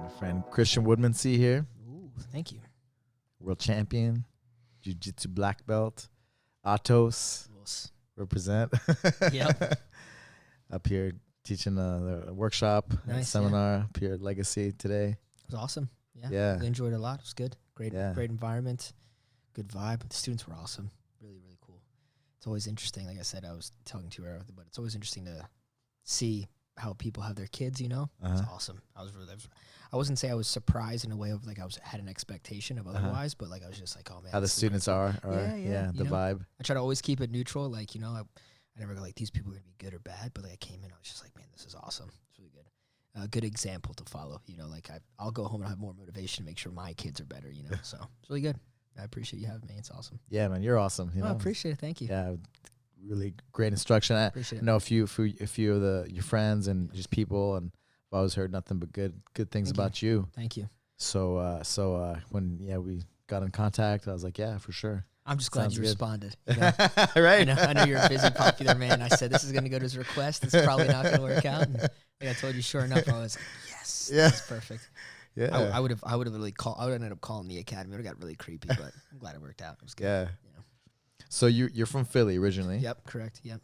my friend Kristian Woodmansee here. Ooh, thank you. World champion, Jiu-jitsu Black Belt, Atos, represent. Yep. Up here teaching the workshop, seminar up here at Legacy today. It was awesome. Yeah. Yeah. Really enjoyed it a lot. It was good. Great environment. Good vibe. The students were awesome. Really, really cool. It's always interesting. Like I said, I was telling to her, but it's always interesting to see how people have their kids, you know? It's awesome. I wasn't say I was surprised in a way of like had an expectation of otherwise, but like I was just like, oh man. How the students are. Yeah, the vibe. I try to always keep it neutral. Like, you know, I never go like these people are going to be good or bad, but like I came in, I was just like, man, this is awesome. It's really good. Good example to follow, you know, like I'll go home and have more motivation to make sure my kids are better, you know? So it's really good. I appreciate you having me. It's awesome. Yeah, man, you're awesome. You know? I appreciate it. Thank you. Yeah, really great instruction. I know a few of your friends and just people, and I've always heard nothing but good things about you. Thank you. So when we got in contact, I was like, yeah, for sure. I'm just glad you responded. You know? Right. I know you're a busy, popular man. I said this is going to go to his request. It's probably not going to work out. And like I told you, sure enough, I was like, yes, that's perfect. Yeah. I would have literally I would have ended up calling the academy. It would have got really creepy, but I'm glad it worked out. It was good. Yeah. So you're from Philly originally. Yep, correct. Yep.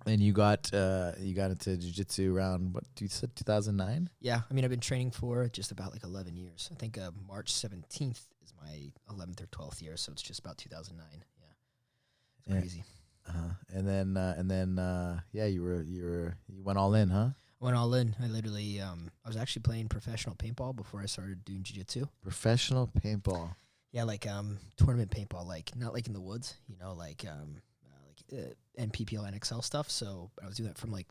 And you got into jiu-jitsu around what you said 2009? Yeah, I mean I've been training for just about like 11 years. I think March 17th is my 11th or 12th year, so it's just about 2009. Yeah, it's crazy. And then you went all in, huh? I went all in. I literally I was actually playing professional paintball before I started doing jiu-jitsu. Professional paintball. Yeah, like tournament paintball, like not like in the woods, you know, like NPPL, NXL stuff. So I was doing that from like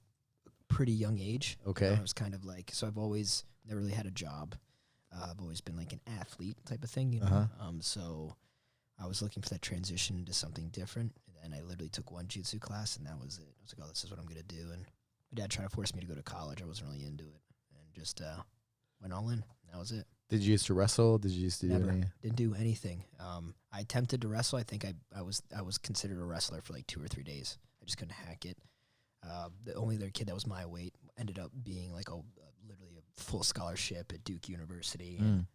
a pretty young age. Okay. You know, I was kind of like, so I've always never really had a job. I've always been like an athlete type of thing, you know. So I was looking for that transition to something different, and I literally took one jiu-jitsu class, and that was it. I was like, oh, this is what I'm gonna do. And my dad tried to force me to go to college. I wasn't really into it, and just went all in. That was it. Did you used to wrestle? Did you used to Never. do anything? Didn't do anything. I attempted to wrestle. I think I was considered a wrestler for like 2 or 3 days. I just couldn't hack it. The only other kid that was my weight ended up being like literally a full scholarship at Duke University. And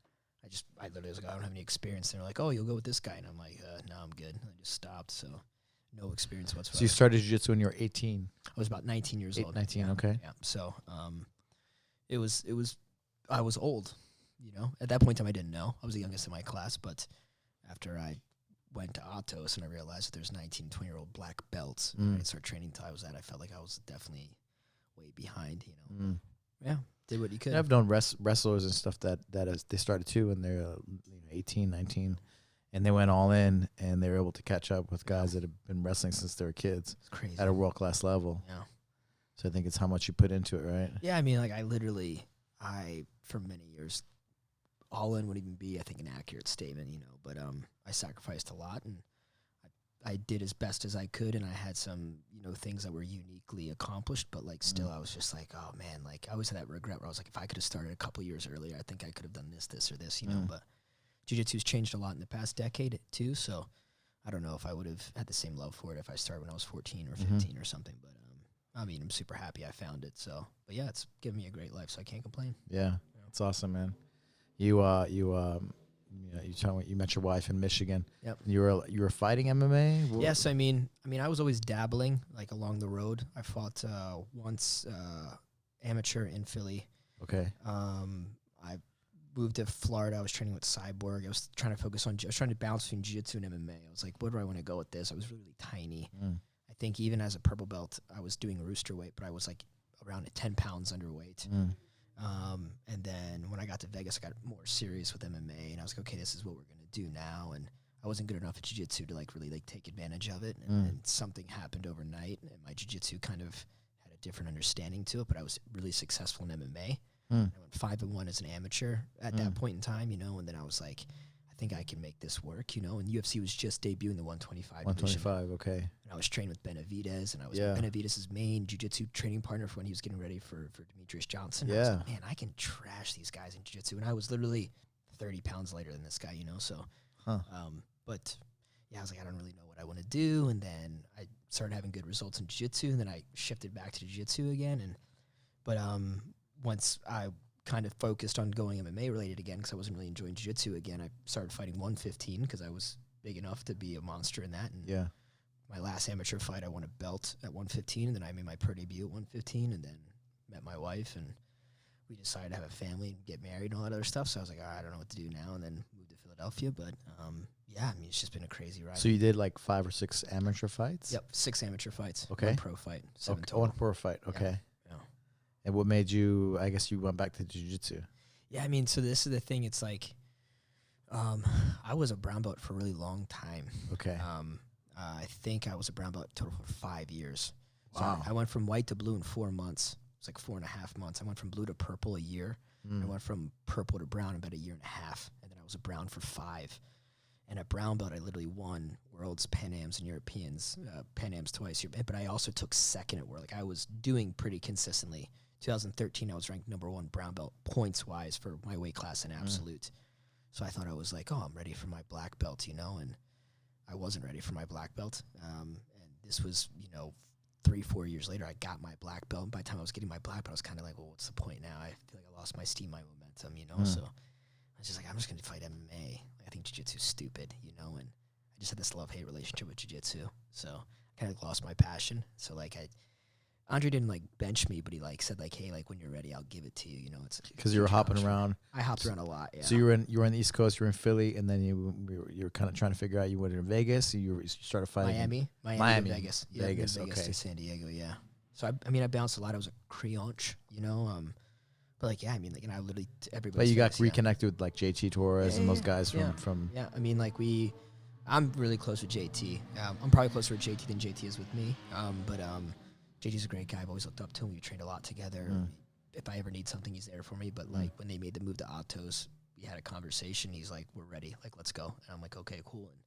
I literally was like, I don't have any experience. And they're like, oh, you'll go with this guy. And I'm like, no, I'm good. And I just stopped. So no experience whatsoever. So you started jiu-jitsu when you were 18? I was about 19 years old. 19, okay. Yeah. So I was old. You know, at that point in time, I didn't know. I was the youngest in my class, but after I went to Atos and I realized that there's 19, 20-year-old black belts, and I started training until I was at, I felt like I was definitely way behind, you know. Yeah, did what you could. Yeah, I've known wrestlers and stuff that they started too when they're 18, 19, and they went all in, and they were able to catch up with guys that have been wrestling since they were kids. It's crazy. At a world-class level. Yeah. So I think it's how much you put into it, right? Yeah, I mean, like for many years, all in would even be, I think, an accurate statement, you know, but I sacrificed a lot, and I did as best as I could, and I had some, you know, things that were uniquely accomplished, but like still I was just like, oh man, like I always had that regret where I was like, if I could have started a couple years earlier, I think I could have done this or this, you know, but jiu-jitsu's changed a lot in the past decade too, so I don't know if I would have had the same love for it if I started when I was 14 or 15 or something, but I mean, I'm super happy I found it, so, but yeah, it's given me a great life, so I can't complain. Yeah, it's awesome, man. You met your wife in Michigan. Yep. You were fighting MMA? Yes, I mean, I was always dabbling like along the road. I fought once amateur in Philly. Okay. I moved to Florida. I was training with Cyborg. I was trying to bounce between jiu-jitsu and MMA. I was like, where do I want to go with this? I was really tiny. I think even as a purple belt, I was doing rooster weight, but I was like around 10 pounds underweight. And then when I got to Vegas, I got more serious with MMA, and I was like, okay, this is what we're going to do now. And I wasn't good enough at jiu-jitsu to like really like take advantage of it. And something happened overnight, and my jiu-jitsu kind of had a different understanding to it, but I was really successful in MMA. I went 5-1 as an amateur at that point in time, you know, and then I was like, I think I can make this work, you know, and UFC was just debuting the 125 division. 125, okay. And I was trained with Benavidez, and I was Benavidez' main jiu-jitsu training partner for when he was getting ready for Demetrius Johnson. I was like, man, I can trash these guys in jiu-jitsu. And I was literally 30 pounds lighter than this guy, you know, so. But, yeah, I was like, I don't really know what I want to do. And then I started having good results in jiu-jitsu, and then I shifted back to jiu-jitsu again. But once I kind of focused on going MMA related again because I wasn't really enjoying jiu-jitsu again. I started fighting 115 because I was big enough to be a monster in that. And Yeah. my last amateur fight, I won a belt at 115, and then I made my pro debut at 115, and then met my wife, and we decided to have a family and get married and all that other stuff. So I was like, I don't know what to do now, and then moved to Philadelphia. But yeah, I mean, it's just been a crazy ride. So you did like 5 or 6 amateur fights? Yep, 6 amateur fights. Okay. 1 pro fight. 7 Okay. total. 1 pro fight. Okay. Yeah. And what made you? I guess you went back to jiu-jitsu. Yeah, I mean, so this is the thing. It's like, I was a brown belt for a really long time. Okay. I think I was a brown belt total for 5 years. Wow. So I went from white to blue in 4 months. It's like 4.5 months. I went from blue to purple a year. I went from purple to brown in about a year and a half. And then I was a brown for 5. And at brown belt, I literally won Worlds, Pan Ams, and Europeans. Pan Ams twice. But I also took second at World. Like, I was doing pretty consistently. 2013, I was ranked #1 brown belt points-wise for my weight class in absolute. So I thought I was like, oh, I'm ready for my black belt, you know, and I wasn't ready for my black belt. And this was, 3-4 years later, I got my black belt. And by the time I was getting my black belt, I was kind of like, well, what's the point now? I feel like I lost my steam, my momentum, So I was just like, I'm just going to fight MMA. I think jiu-jitsu is stupid, and I just had this love-hate relationship with jiu-jitsu. So I kind of lost my passion. So, like, Andre didn't, like, bench me, but he, like, said, like, hey, like, when you're ready, I'll give it to you, It's Because you were hopping around. I hopped around a lot, yeah. So you were on the East Coast, you were in Philly, and then you were kind of trying to figure out you went in Vegas, you started fighting. Miami, Vegas. Yeah, Vegas, Vegas okay. to San Diego, yeah. So, I bounced a lot. I was a creonch, But, like, yeah, and I literally, everybody. But you got reconnected with, like, JT Torres and those guys from. Yeah, I'm really close with JT. I'm probably closer with JT than JT is with me. But JT's a great guy. I've always looked up to him. We trained a lot together. If I ever need something, he's there for me. But, like, when they made the move to Atos, we had a conversation. He's like, we're ready. Like, let's go. And I'm like, okay, cool. And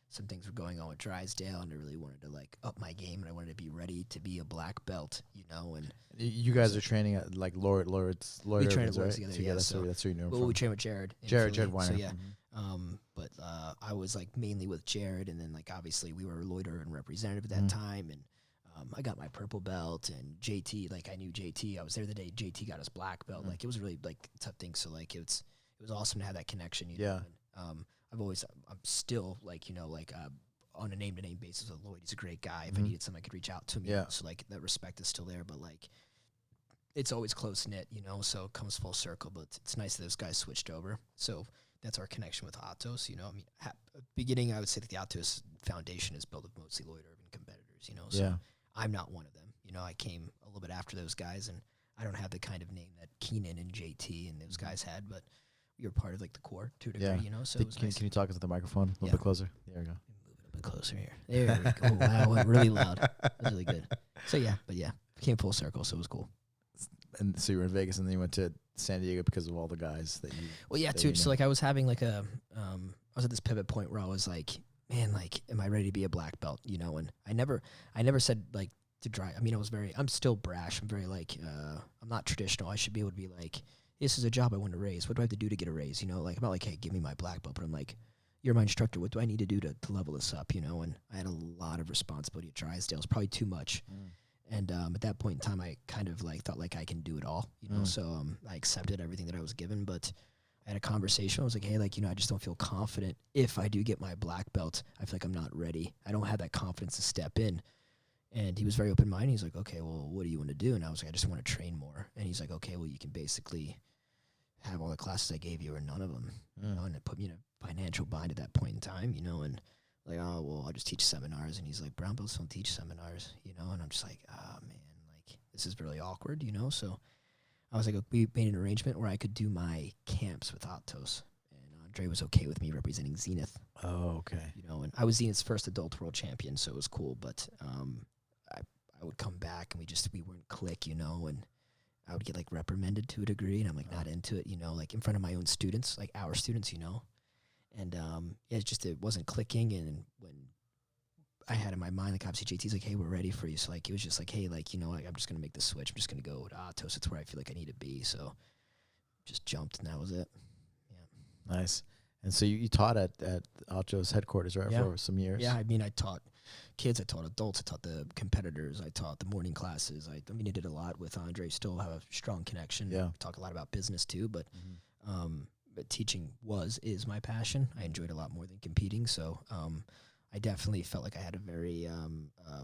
some things were going on with Drysdale, and I really wanted to, like, up my game, and I wanted to be ready to be a black belt, And you guys are training at, like, Lloyd we train at Lloyd's together, yeah. So that's who you know well, from. we train with Jared. Jared Weiner. So, yeah. But I was, like, mainly with Jared, and then, like, obviously we were Loiter and representative at that time, and I got my purple belt, and JT, like, I knew JT. I was there the day JT got his black belt. Like, it was a really, like, tough thing. So, like, it was awesome to have that connection, Yeah. And, I'm still, like, on a name-to-name basis with Lloyd. He's a great guy. If I needed something, I could reach out to him. Yeah. So, like, that respect is still there, but, like, it's always close-knit, so it comes full circle. But it's nice that those guys switched over. So that's our connection with Atos, beginning, I would say that the Atos foundation is built of mostly Lloyd Urban competitors, So Yeah. I'm not one of them. I came a little bit after those guys, and I don't have the kind of name that Keenan and JT and those guys had, but you're part of, like, the core to a degree, So it was nice. Can you talk into the microphone a little bit closer? There we go. Move it a bit closer here. There we go. Wow, went really loud. That was really good. So, yeah, came full circle, so it was cool. And so you were in Vegas, and then you went to San Diego because of all the guys that you. Well, yeah, too. So, like, I was having, like, I was at this pivot point where I was like, man, like, am I ready to be a black belt? And I never said, like, to try. I'm still brash. I'm very, like, I'm not traditional. I should be able to be like, this is a job I want to raise. What do I have to do to get a raise? Like, I'm not like, hey, give me my black belt, but I'm like, you're my instructor. What do I need to do to level this up? And I had a lot of responsibility at Drysdale. It was probably too much. And at that point in time, I kind of, like, thought, like, I can do it all, So I accepted everything that I was given, but I had a conversation. I was like, hey, like, I just don't feel confident. If I do get my black belt, I feel like I'm not ready. I don't have that confidence to step in. And he was very open-minded. He's like, okay, well, what do you want to do? And I was like, I just want to train more. And he's like, okay, well, you can basically have all the classes I gave you or none of them. And it put me in a financial bind at that point in time, and like, oh, well, I'll just teach seminars. And he's like, brown belts don't teach seminars, and I'm just like, oh, man, like, this is really awkward, So I was like, we made an arrangement where I could do my camps with Atos. And Andre was okay with me representing Zenith. Oh, okay. And I was Zenith's first adult world champion, so it was cool. But I would come back, and we wouldn't click, and I would get, like, reprimanded to a degree, and I'm, like, not into it, like, in front of my own students, like our students, And it wasn't clicking. And when I had in my mind, like, obviously JT's like, hey, we're ready for you. So, like, it was just like, hey, like, like, I'm just going to make the switch. I'm just going to go to Atos. It's where I feel like I need to be. So just jumped, and that was it. Yeah. Nice. And so you taught at Atos headquarters, right, for some years? Yeah, I taught. kids, I taught adults, I taught the competitors, I taught the morning classes. I mean, I did a lot with Andre. Still have a strong connection. Yeah. We talk a lot about business too, but teaching is my passion. I enjoyed it a lot more than competing. So I definitely felt like I had a very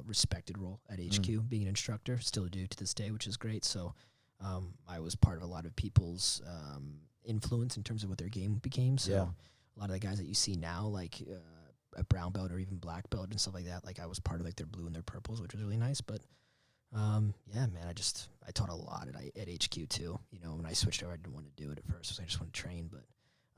respected role at HQ, being an instructor. Still do to this day, which is great. So I was part of a lot of people's influence in terms of what their game became. So a lot of the guys that you see now, like a brown belt or even black belt and stuff like that, like I was part of like their blue and their purples, which was really nice. But yeah, man, I taught a lot at HQ too. You know, when I switched over, I didn't want to do it at first. I just want to train, but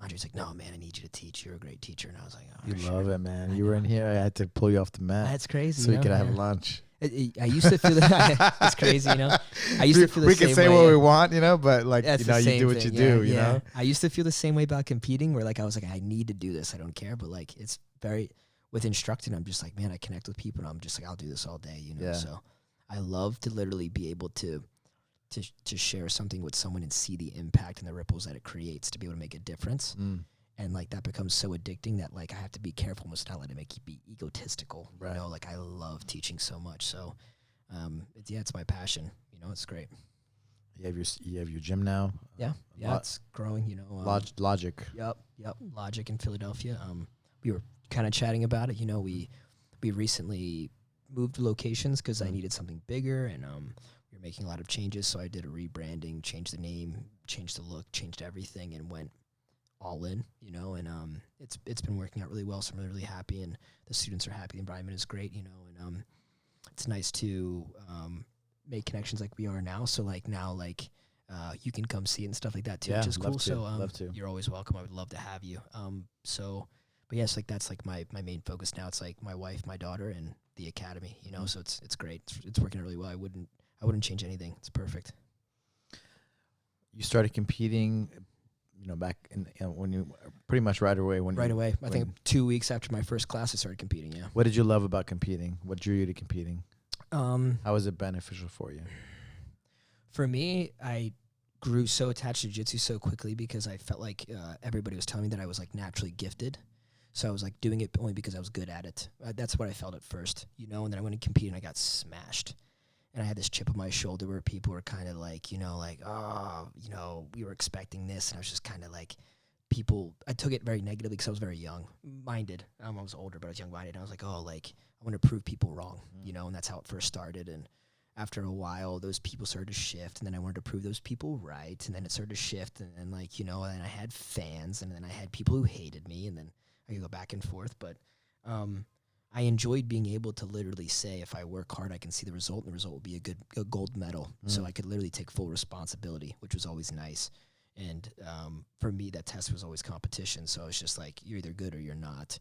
Andre's like, no, man, I need you to teach. You're a great teacher. And I was like, oh, you love it, man. You were in here. I had to pull you off the mat. That's crazy. So we could have lunch. I used to feel that. It's crazy, you know. I used to feel the same way. We can say what we want, you know, but like, that's you know, you do what you do, you know. I used to feel the same way about competing, where like I was like, I need to do this. I don't care, but like it's very with instructing. I'm just like, man, I connect with people, and I'm just like, I'll do this all day, you know. Yeah. So I love to literally be able to share something with someone and see the impact and the ripples that it creates to be able to make a difference. And like that becomes so addicting that like I have to be careful almost not let it make you be egotistical. Right. You know, like I love teaching so much. So it's my passion. You know, it's great. You have your gym now. Yeah, it's growing. You know, Logic. Yep, Logic in Philadelphia. We were kind of chatting about it. You know, we recently moved locations because I needed something bigger, and we were making a lot of changes. So I did a rebranding, changed the name, changed the look, changed everything, and went all in, you know, and it's been working out really well, so I'm really happy, and the students are happy, the environment is great, you know, and it's nice to make connections like we are now, so like now, like you can come see it and stuff like that too, which is cool. So love to. You're always welcome. I would love to have you. But yes, like that's like my main focus now. It's like my wife, my daughter, and the academy, you know, so it's great. It's working really well. I wouldn't change anything. It's perfect. You started competing, you know, back in when you pretty much right away. I think 2 weeks after my first class, I started competing. Yeah. What did you love about competing? What drew you to competing? How was it beneficial for you? For me, I grew so attached to jiu-jitsu so quickly because I felt like everybody was telling me that I was like naturally gifted. So I was like doing it only because I was good at it. That's what I felt at first, you know. And then I went and competed, and I got smashed. And I had this chip on my shoulder where people were kind of like, you know, like, oh, you know, we were expecting this. And I was just kind of like, I took it very negatively because I was very young-minded. I was older, but I was young-minded. And I was like, oh, like, I want to prove people wrong, you know, and that's how it first started. And after a while, those people started to shift, and then I wanted to prove those people right. And then it started to shift, and like, you know, and I had fans, and then I had people who hated me, and then I could go back and forth. But I enjoyed being able to literally say, if I work hard, I can see the result, and the result will be a gold medal. So I could literally take full responsibility, which was always nice. And for me, that test was always competition. So it's just like, you're either good or you're not.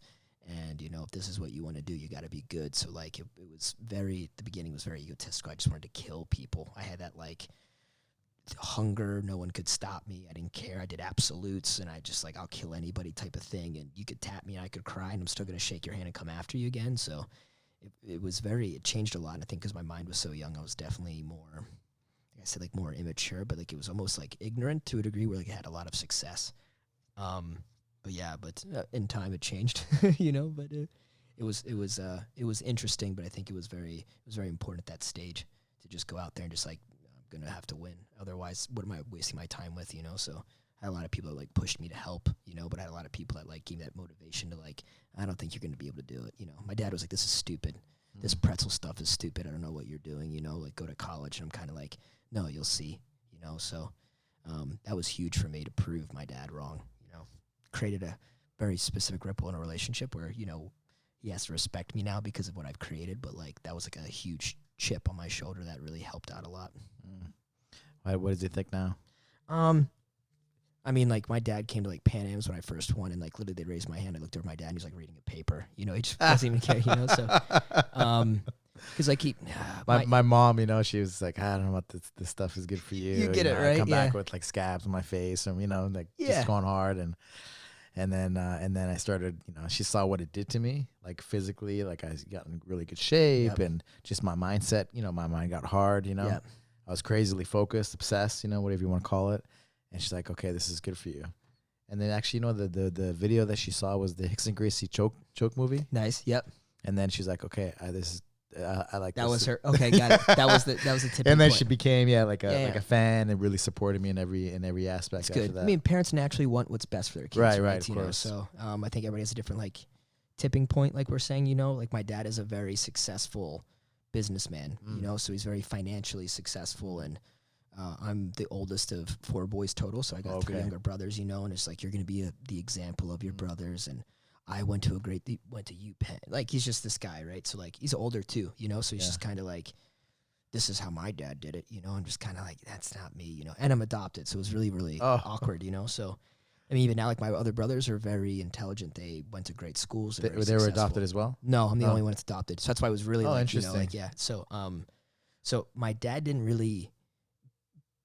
And, you know, if this is what you want to do, you got to be good. So, like, it was the beginning was very egotistical. I just wanted to kill people. I had that, like, hunger. No one could stop me. I didn't care. I did absolutes, and I just, like, I'll kill anybody type of thing. And you could tap me, and I could cry, and I'm still going to shake your hand and come after you again. So it changed a lot. And I think because my mind was so young, I was definitely more, like I said, like, more immature, but, like, it was almost, like, ignorant to a degree where, like, I had a lot of success. But in time it changed, you know. But it was interesting. But I think it was very important at that stage to just go out there and just like, I'm gonna have to win. Otherwise, what am I wasting my time with, you know? So I had a lot of people that like pushed me to help, you know. But I had a lot of people that like gave me that motivation to like, I don't think you're gonna be able to do it, you know. My dad was like, this is stupid. This pretzel stuff is stupid. I don't know what you're doing, you know. Like, go to college. And I'm kind of like, no, you'll see, you know. So that was huge for me to prove my dad wrong. Created a very specific ripple in a relationship where, you know, he has to respect me now because of what I've created, but like that was like a huge chip on my shoulder that really helped out a lot. What does he think now? I mean, like, my dad came to like Pan Am's when I first won, and like literally they raised my hand. I looked over my dad, and he was like reading a paper, you know. He just doesn't even care, you know. So because like my mom, you know, she was like, I don't know what this stuff is good for you. You get it, know, right? I come back with like scabs on my face, and you know, like just going hard, and then I started, you know, she saw what it did to me, like physically, like I got in really good shape, and just my mindset, you know, my mind got hard, you know. I was crazily focused, obsessed, you know, whatever you want to call it. And she's like, okay, this is good for you. And then actually, you know, the video that she saw was the Rickson Gracie choke movie. Nice. Yep. And then she's like, okay, this is. I like that this. was her. Okay, got it. That was the tipping And then point. she became like a fan and really supported me in every aspect. It's good. That. I mean, parents naturally want what's best for their kids, right, of you course. know, so I think everybody has a different like tipping point, like we're saying. You know, like my dad is a very successful businessman. You know, so he's very financially successful, and I'm the oldest of 4 boys total, so I got 3 younger brothers. You know, and it's like you're going to be the example of your brothers, and I went to UPenn. Like, he's just this guy, right? So, like, he's older, too, you know? So he's just kind of like, this is how my dad did it, you know? I'm just kind of like, that's not me, you know? And I'm adopted, so it was really, really awkward, you know? So, I mean, even now, like, my other brothers are very intelligent. They went to great schools. They were adopted as well? No, I'm the only one that's adopted. So that's why I was really, like, you know, interesting. like, yeah. So my dad didn't really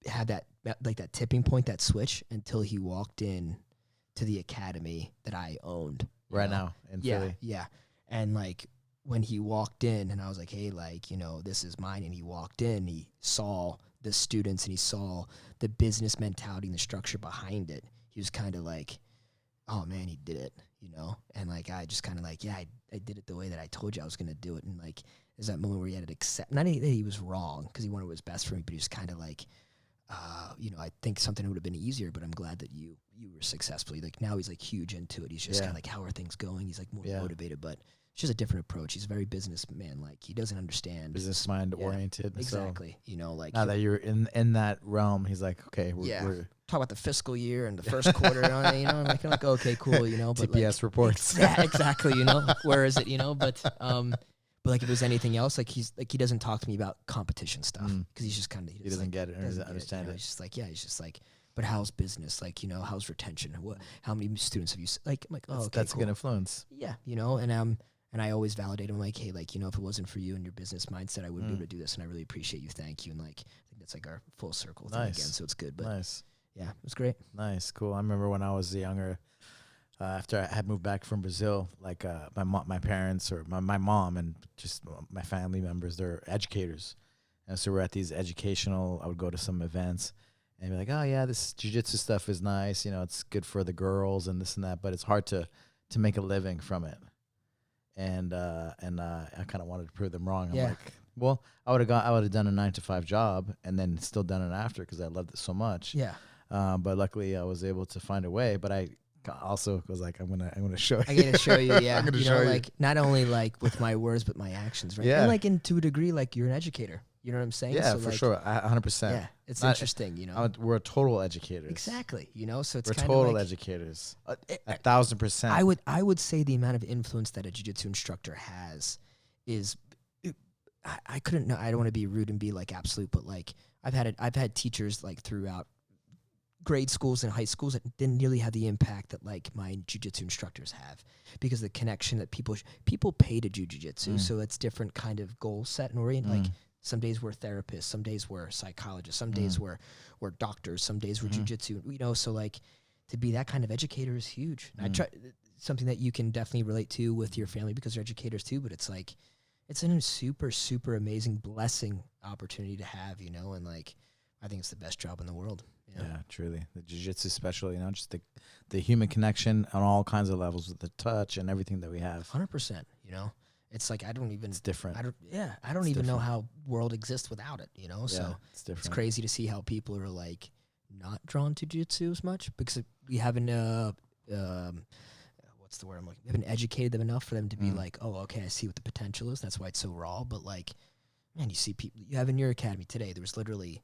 have that tipping point, that switch, until he walked in to the academy that I owned. Right now in Philly. Yeah. And like when he walked in and I was like, hey, like, you know, this is mine. And he walked in, he saw the students and he saw the business mentality and the structure behind it. He was kind of like, oh man, he did it, you know? And like, I just kind of like, yeah, I did it the way that I told you I was going to do it. And like, there's that moment where he had to accept, not that he was wrong because he wanted what was best for me, but he was kind of like, you know, I think something would have been easier, but I'm glad that you were successful. Like now he's like huge into it. He's just kind of like, how are things going? He's like more motivated, but it's just a different approach. He's a very businessman. Like he doesn't understand business mind oriented. Exactly. So, you know, like now that you're in that realm, he's like, okay, we're talk about the fiscal year and the first quarter. You know, I'm like, okay, cool. You know, but TPS like, reports. Yeah, exactly. You know, where is it? You know, but like if there's anything else, like he doesn't talk to me about competition stuff because he's just kind of he doesn't get it or doesn't understand it. He's just like, he's just like, but how's business? Like, you know, how's retention? How many students have you? Like, I'm like, oh, okay, that's cool. a good influence. Yeah, you know, and I always validate him like, hey, like, you know, if it wasn't for you and your business mindset, I wouldn't be able to do this, and I really appreciate you. Thank you, and like, I think that's like our full circle thing again. So it's good, but yeah, it was great. Nice, cool. I remember when I was younger. After I had moved back from Brazil, like my parents or my mom and just my family members, they're educators. And so we're at these educational, I would go to some events and be like, oh yeah, this jiu-jitsu stuff is nice. You know, it's good for the girls and this and that, but it's hard to make a living from it. And I kind of wanted to prove them wrong. I'm like, well, I would have done a 9-to-5 job and then still done it after because I loved it so much. Yeah. But luckily I was able to find a way, but I also was like, I'm gonna show you. I gotta show you, yeah. I'm gonna you show know, you. like not only like with my words, but my actions, right? Yeah. And like to a degree, like you're an educator. You know what I'm saying? Yeah, so for like, sure. 100%. Yeah, it's interesting, you know. We're total educators. Exactly. You know, so it's we're kind total of like, educators. 1,000%. I would say the amount of influence that a jiu-jitsu instructor has is, I couldn't know. I don't want to be rude and be like absolute, but like I've had teachers like throughout grade schools and high schools that didn't nearly have the impact that like my jiu-jitsu instructors have, because the connection that people pay to do jiu-jitsu, so it's different kind of goal set and orient. Like some days we're therapists, some days we're psychologists, some days we're doctors, some days we're jiu-jitsu. You know, so like to be that kind of educator is huge. And I try something that you can definitely relate to with your family because they're educators too. But it's like it's a super super amazing opportunity to have, you know, and like I think it's the best job in the world. Yeah, truly. The jiu-jitsu especially, you know, just the human connection on all kinds of levels with the touch and everything that we have. 100%, you know. It's like It's different. I don't even know how world exists without it, you know. Yeah, so it's different. It's crazy to see how people are like not drawn to jiu-jitsu as much because we haven't what's the word I'm looking? We haven't educated them enough for them to be like, oh, okay, I see what the potential is. That's why it's so raw. But like, man, you see people you have in your academy today. There was literally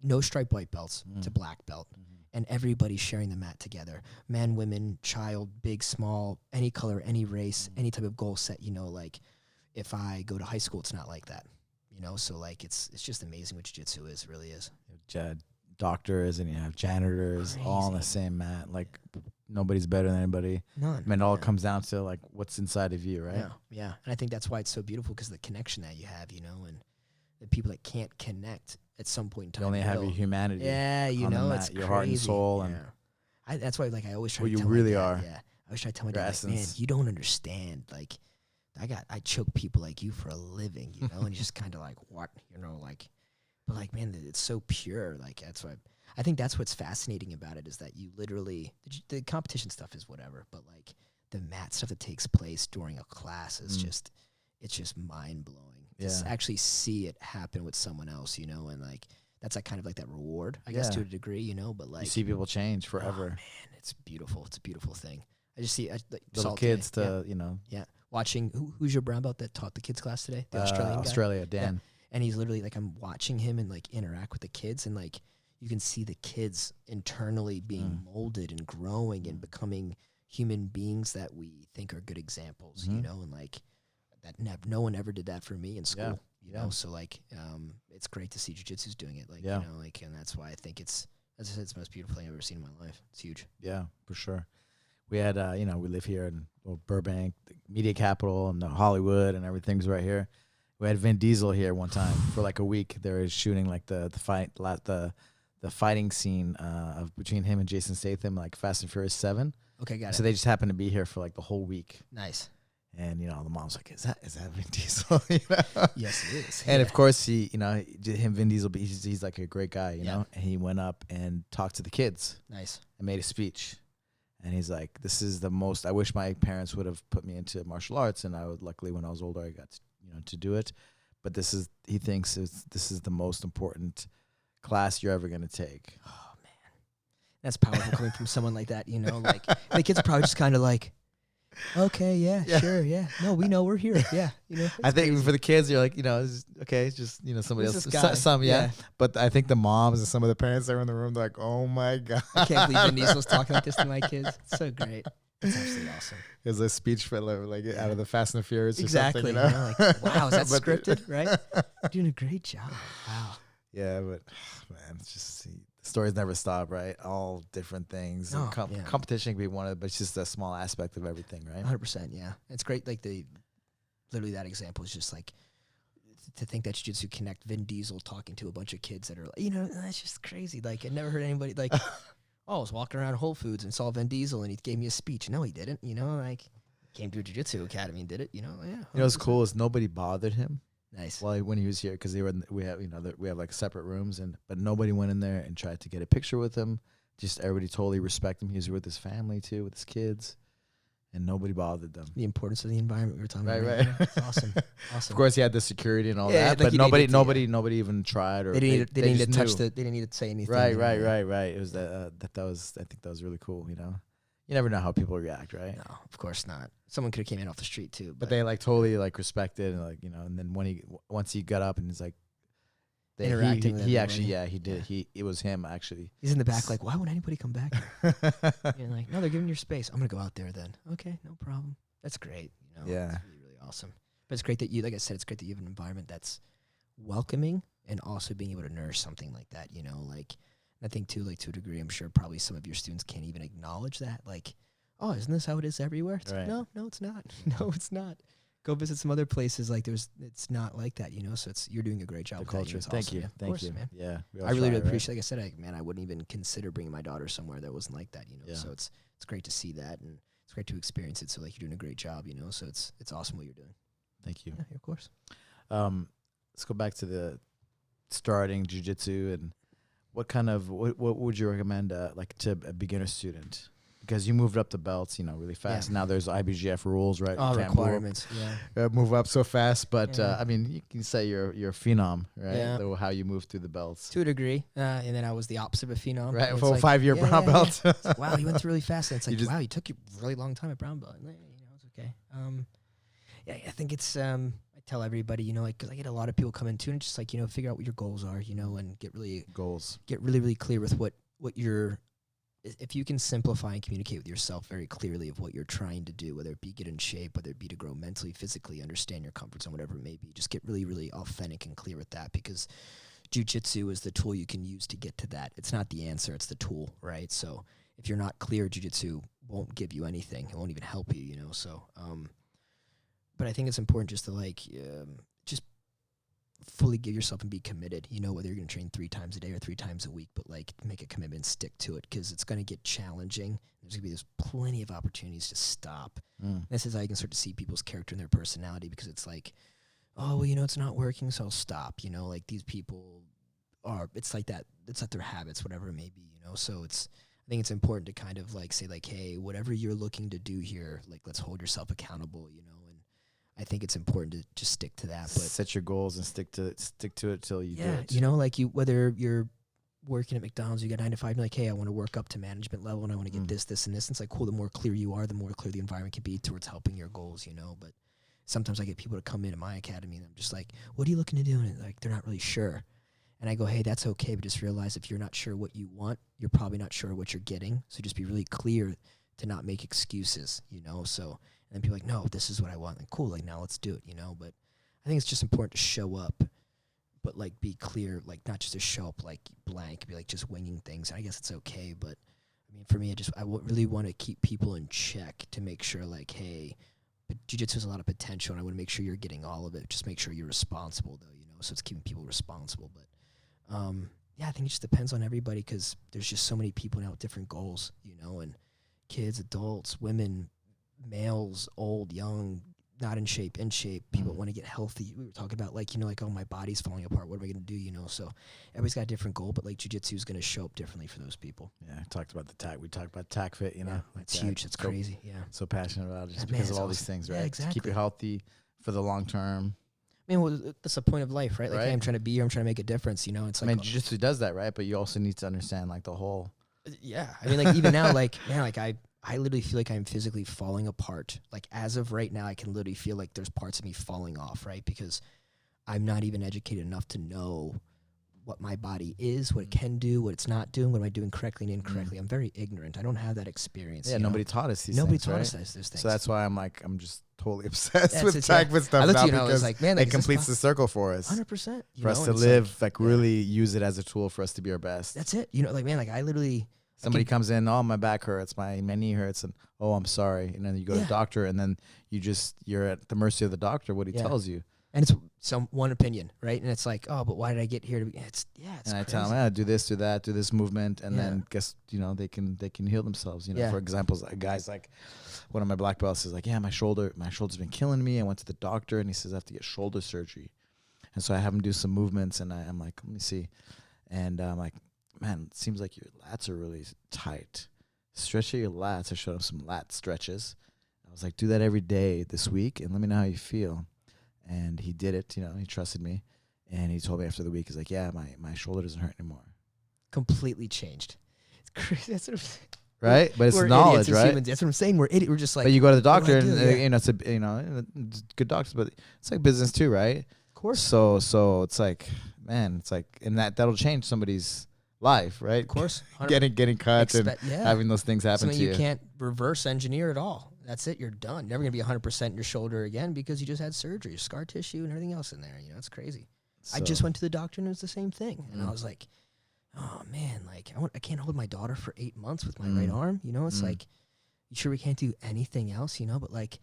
no stripe white belts to black belt, and everybody's sharing the mat together. Men, women, child, big, small, any color, any race, any type of goal set. You know, like if I go to high school, it's not like that. You know, so like it's just amazing what jiu-jitsu is. It really is. Doctors and you have janitors all on the same mat. Like nobody's better than anybody. None. I mean, it all comes down to like what's inside of you, right? Yeah. And I think that's why it's so beautiful because the connection that you have, you know, and the people that can't connect at some point in time. You only have your humanity. Yeah, you know, it's your heart and soul, and that's why like I always try. Who to you tell really my dad, are. Yeah, I always try to tell my dad, like, man, you don't understand. Like, I choke people like you for a living, you know, and he's just kind of like, what, you know, like, but like, man, it's so pure. Like that's why I think that's what's fascinating about it is that you literally the competition stuff is whatever, but like the mat stuff that takes place during a class is just, it's just mind blowing. Yeah. To actually see it happen with someone else, you know, and like, that's like kind of like that reward, I guess, to a degree, you know, but like. You see people change forever. Oh, man, it's beautiful. It's a beautiful thing. I just see little kids today. You know. Yeah. Watching, who's your brown belt that taught the kids class today? The Australian guy? Australia, Dan. Yeah. And he's literally like, I'm watching him and like interact with the kids, and like you can see the kids internally being molded and growing and becoming human beings that we think are good examples, you know, and like that no one ever did that for me in school, you know, so like it's great to see jiu-jitsu's doing it, like, you know, like, and that's why I think it's, as I said, it's the most beautiful thing I've ever seen in my life. It's huge. Yeah, for sure. We had, you know, we live here in Burbank, the media capital, and the Hollywood, and everything's right here. We had Vin Diesel here one time for like a week. They were shooting like the fighting scene of between him and Jason Statham, like Fast and Furious 7. Okay, got it. So they just happened to be here for like the whole week. Nice. And you know, the mom's like, "Is that Vin Diesel?" You know? Yes, it is. And of course, he, you know, Vin Diesel, he's like a great guy, you know. And he went up and talked to the kids. Nice. And made a speech. And he's like, "This is the most. I wish my parents would have put me into martial arts, and I would. Luckily, when I was older, I got to do it. But this is. He thinks this is the most important class you're ever gonna take." Oh man, that's powerful coming from someone like that. You know, like the kids are probably just kind of like, "Okay, yeah, sure, yeah. No, we know we're here. Yeah, you know." I think for the kids, you're like, you know, it's just you know somebody else. Some, yeah. But I think the moms and some of the parents that were in the room, they're like, "Oh my god, I can't believe Vin Diesel's talking like this to my kids. It's so great. It's absolutely awesome." It's a speech for like out of the Fast and Furious. Exactly. Or something, you know? Like, wow, is that scripted? Right? You're doing a great job. Wow. Yeah, but man, it's just the stories never stop, right? All different things. Oh, competition can be one of it, but it's just a small aspect of everything, right? 100%. Yeah, it's great. Like literally that example is just like to think that jiu-jitsu connect Vin Diesel talking to a bunch of kids that are like, you know, that's just crazy. Like I never heard anybody like. Oh, I was walking around Whole Foods and saw Vin Diesel and he gave me a speech. No, he didn't. You know, like came to a jiu-jitsu academy and did it. You know, yeah. 100%. You know what's cool is nobody bothered him. Nice. Well, when he was here, because we have like separate rooms, but nobody went in there and tried to get a picture with him. Just everybody totally respect him. He was with his family too, with his kids, and nobody bothered them. The importance of the environment we were talking about. Right. It's awesome. Of course, he had the security and all that, but nobody even tried, or they didn't need to touch they didn't need to say anything. Right. It was I think that was really cool. You know, you never know how people react, right? No, of course not. Someone could have came in off the street too, but they like totally like respected and like, you know. And then once he got up and he's like interacting, he actually he did. It was him actually. He's in the back like, why would anybody come back here? You're like, no, they're giving you space. I'm gonna go out there then. Okay, no problem. That's great. You know, yeah, it's really awesome. But it's great that like I said, it's great that you have an environment that's welcoming and also being able to nourish something like that. You know, like I think too, like to a degree, I'm sure probably some of your students can't even acknowledge that. Like, oh, isn't this how it is everywhere? It's right. Like, no, it's not. No, it's not. Go visit some other places. Like it's not like that, you know. So you're doing a great job. The with culture. That. Thank you, yeah. thank you, man. Yeah, I really appreciate. Like I said, I wouldn't even consider bringing my daughter somewhere that wasn't like that, you know. Yeah. So it's great to see that, and it's great to experience it. So like you're doing a great job, you know. So it's awesome what you're doing. Thank you. Yeah, of course. Let's go back to the starting jiu-jitsu, and what would you recommend like to a beginner student? Because you moved up the belts, you know, really fast. Yeah. Now there's IBJJF rules, right? All requirements, move up so fast, but Yeah. I mean, you can say you're a phenom, right? Yeah. How you move through the belts. To a degree, and then I was the opposite of a phenom. Right, It's for a like, 5-year brown belt. Yeah. It's like, wow, you went through really fast. And it's like, You wow, you took a really long time at brown belt. And, you know, it's okay. I think it's. I tell everybody, you know, like, because I get a lot of people come in too, and just like, you know, figure out what your goals are, you know, and get really clear with what you're. If you can simplify and communicate with yourself very clearly of what you're trying to do, whether it be get in shape, whether it be to grow mentally, physically, understand your comfort zone, whatever it may be, just get really, really authentic and clear with that, because jiu-jitsu is the tool you can use to get to that. It's not the answer, it's the tool, right? So if you're not clear, jiu-jitsu won't give you anything. It won't even help you, you know? So, but I think it's important just to like, just fully give yourself and be committed, you know, whether you're going to train 3 times a day or 3 times a week, but like make a commitment, stick to it, because it's going to get challenging. There's plenty of opportunities to stop. This is how you can start to see people's character and their personality, because it's like, oh, well, you know, it's not working, so I'll stop. You know, like these people are, it's like that. It's like their habits, whatever it may be, you know. So I think it's important to kind of like say like, hey, whatever you're looking to do here, like let's hold yourself accountable, you know. And I think it's important to just stick to that. But set your goals and stick to it till you do it. You know, like whether you're working at McDonald's, you got 9 to 5, you're like, hey, I want to work up to management level and I want to get this, and this. And it's like, cool, the more clear you are, the more clear the environment can be towards helping your goals, you know. But sometimes I get people to come into my academy and I'm just like, what are you looking to do? And like, they're not really sure. And I go, hey, that's okay, but just realize if you're not sure what you want, you're probably not sure what you're getting. So just be really clear to not make excuses, you know. So, and then people are like, no, this is what I want. Like, cool, like now let's do it, you know. But I think it's just important to show up, but like be clear, like not just to show up like blank, be like just winging things. And I guess it's okay, but I mean, for me, I really want to keep people in check to make sure like, hey, but jiu-jitsu has a lot of potential and I want to make sure you're getting all of it. Just make sure you're responsible though, you know, so it's keeping people responsible. But yeah, I think it just depends on everybody because there's just so many people now with different goals, you know, and kids, adults, women, males, old, young, not in shape, people want to get healthy. We were talking about like, you know, like, oh, my body's falling apart. What am I going to do? You know, so everybody's got a different goal, but like jiu-jitsu is going to show up differently for those people. Yeah, I taled about the TAC. We talked about TAC Fit, you know. It's huge. It's crazy. Yeah. So passionate about it just because of all these things, right? Yeah, exactly. To keep you healthy for the long term. I mean, well, that's the point of life, right? Like, hey, I'm trying to be here. I'm trying to make a difference, you know? It's like, I mean, jiu-jitsu does that, right? But you also need to understand like the whole. Yeah. I mean, like even now, like, man, like I literally feel like I'm physically falling apart. Like as of right now, I can literally feel like there's parts of me falling off, right? Because I'm not even educated enough to know what my body is, what it can do, what it's not doing, what am I doing correctly and incorrectly. I'm very ignorant. I don't have that experience. Yeah, nobody taught us these things. Nobody taught us these things. So that's why I'm just totally obsessed with TAC Fit stuff now because like, man, it completes the circle for us. 100%. For us to live, like really use it as a tool for us to be our best. That's it. You know, like, man, like I literally... Somebody comes in, oh, my back hurts, my knee hurts, and oh, I'm sorry. And then you go to the doctor, and then you're at the mercy of the doctor, what he tells you. And it's some one opinion, right? And it's like, oh, but why did I get here? It's and crazy. I tell them, do this, do that, do this movement, and then guess, you know, they can heal themselves. You know, for example, guys like one of my black belts is like, yeah, my shoulder's been killing me. I went to the doctor, and he says I have to get shoulder surgery. And so I have him do some movements, and I'm like, let me see. And I'm like, man, it seems like your lats are really tight. Stretch your lats. I showed him some lat stretches. I was like, do that every day this week and let me know how you feel. And he did it, you know, he trusted me. And he told me after the week, he's like, yeah, my shoulder doesn't hurt anymore. Completely changed. It's crazy. That's what I'm saying. Right? But it's knowledge, right? Humans. That's what I'm saying. We're idiots. We're just like, but you go to the doctor and you know, it's good doctors, but it's like business too, right? Of course. So it's like, man, it's like, and that'll change somebody's life, right? Of course. Getting cut and having those things happen to you. You can't reverse engineer at all. That's it. You're done. Never going to be 100% in your shoulder again because you just had surgery, scar tissue and everything else in there. You know, it's crazy. So I just went to the doctor and it was the same thing. And I was like, oh man, like I can't hold my daughter for 8 months with my right arm. You know, it's like, you sure we can't do anything else, you know? But like,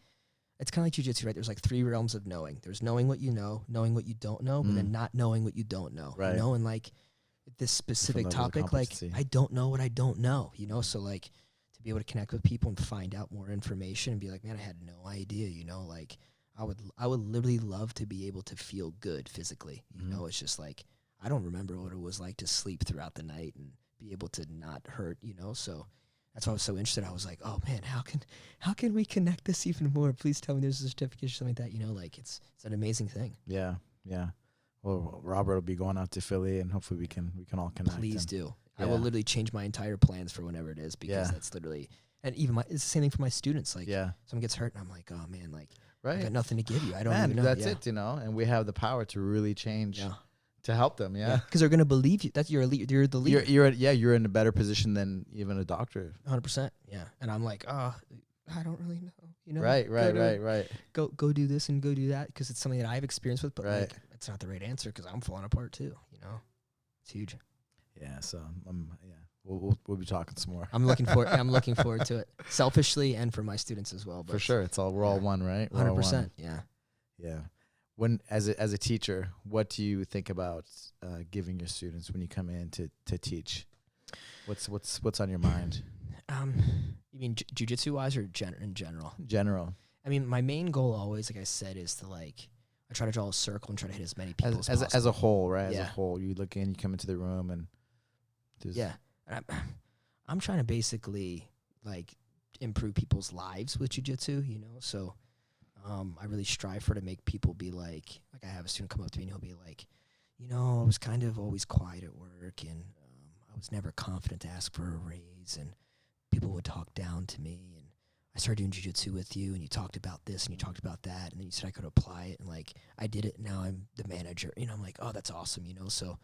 it's kind of like jiu-jitsu, right? There's like 3 realms of knowing. There's knowing what you know, knowing what you don't know, but then not knowing what you don't know. Right. You know, and like, this specific topic, like I don't know what I don't know, you know? So like to be able to connect with people and find out more information and be like, man, I had no idea, you know, like I would literally love to be able to feel good physically. You know, it's just like, I don't remember what it was like to sleep throughout the night and be able to not hurt, you know? So that's why I was so interested. I was like, oh man, how can we connect this even more? Please tell me there's a certificate or something like that, you know, like it's an amazing thing. Yeah. Yeah. Well, Robert will be going out to Philly, and hopefully we can all connect. Please do. Yeah. I will literally change my entire plans for whenever it is because that's literally, and even it's the same thing for my students. Like, someone gets hurt, and I'm like, oh man, like, I got nothing to give you. I don't even know. That's it, you know. And we have the power to really change to help them. Yeah, because they're gonna believe you. That's you're the leader. You're in a better position than even a doctor. 100%. Yeah, and I'm like, oh, I don't really know. You know, right. Go do this and go do that because it's something that I've experienced with, but like it's not the right answer because I'm falling apart too. You know, it's huge. Yeah. So we'll be talking some more. I'm looking forward to it, selfishly and for my students as well. But for sure, we're all one, right? 100%. Yeah. Yeah. When as a teacher, what do you think about giving your students when you come in to teach? What's on your mind? You mean jiu-jitsu wise or in general? General. I mean, my main goal always, like I said, is to like I try to draw a circle and try to hit as many people as possible. As a whole, right? As a whole, you look in, you come into the room, and and I'm trying to basically like improve people's lives with jiu-jitsu, you know? So I really strive for to make people be like I have a student come up to me and he'll be like, you know, I was kind of always quiet at work, and I was never confident to ask for a raise, and people would talk down to me, and I started doing jiu-jitsu with you, and you talked about this and you talked about that, and then you said I could apply it, and like I did it, and now I'm the manager. You know, I'm like, oh, that's awesome, you know? So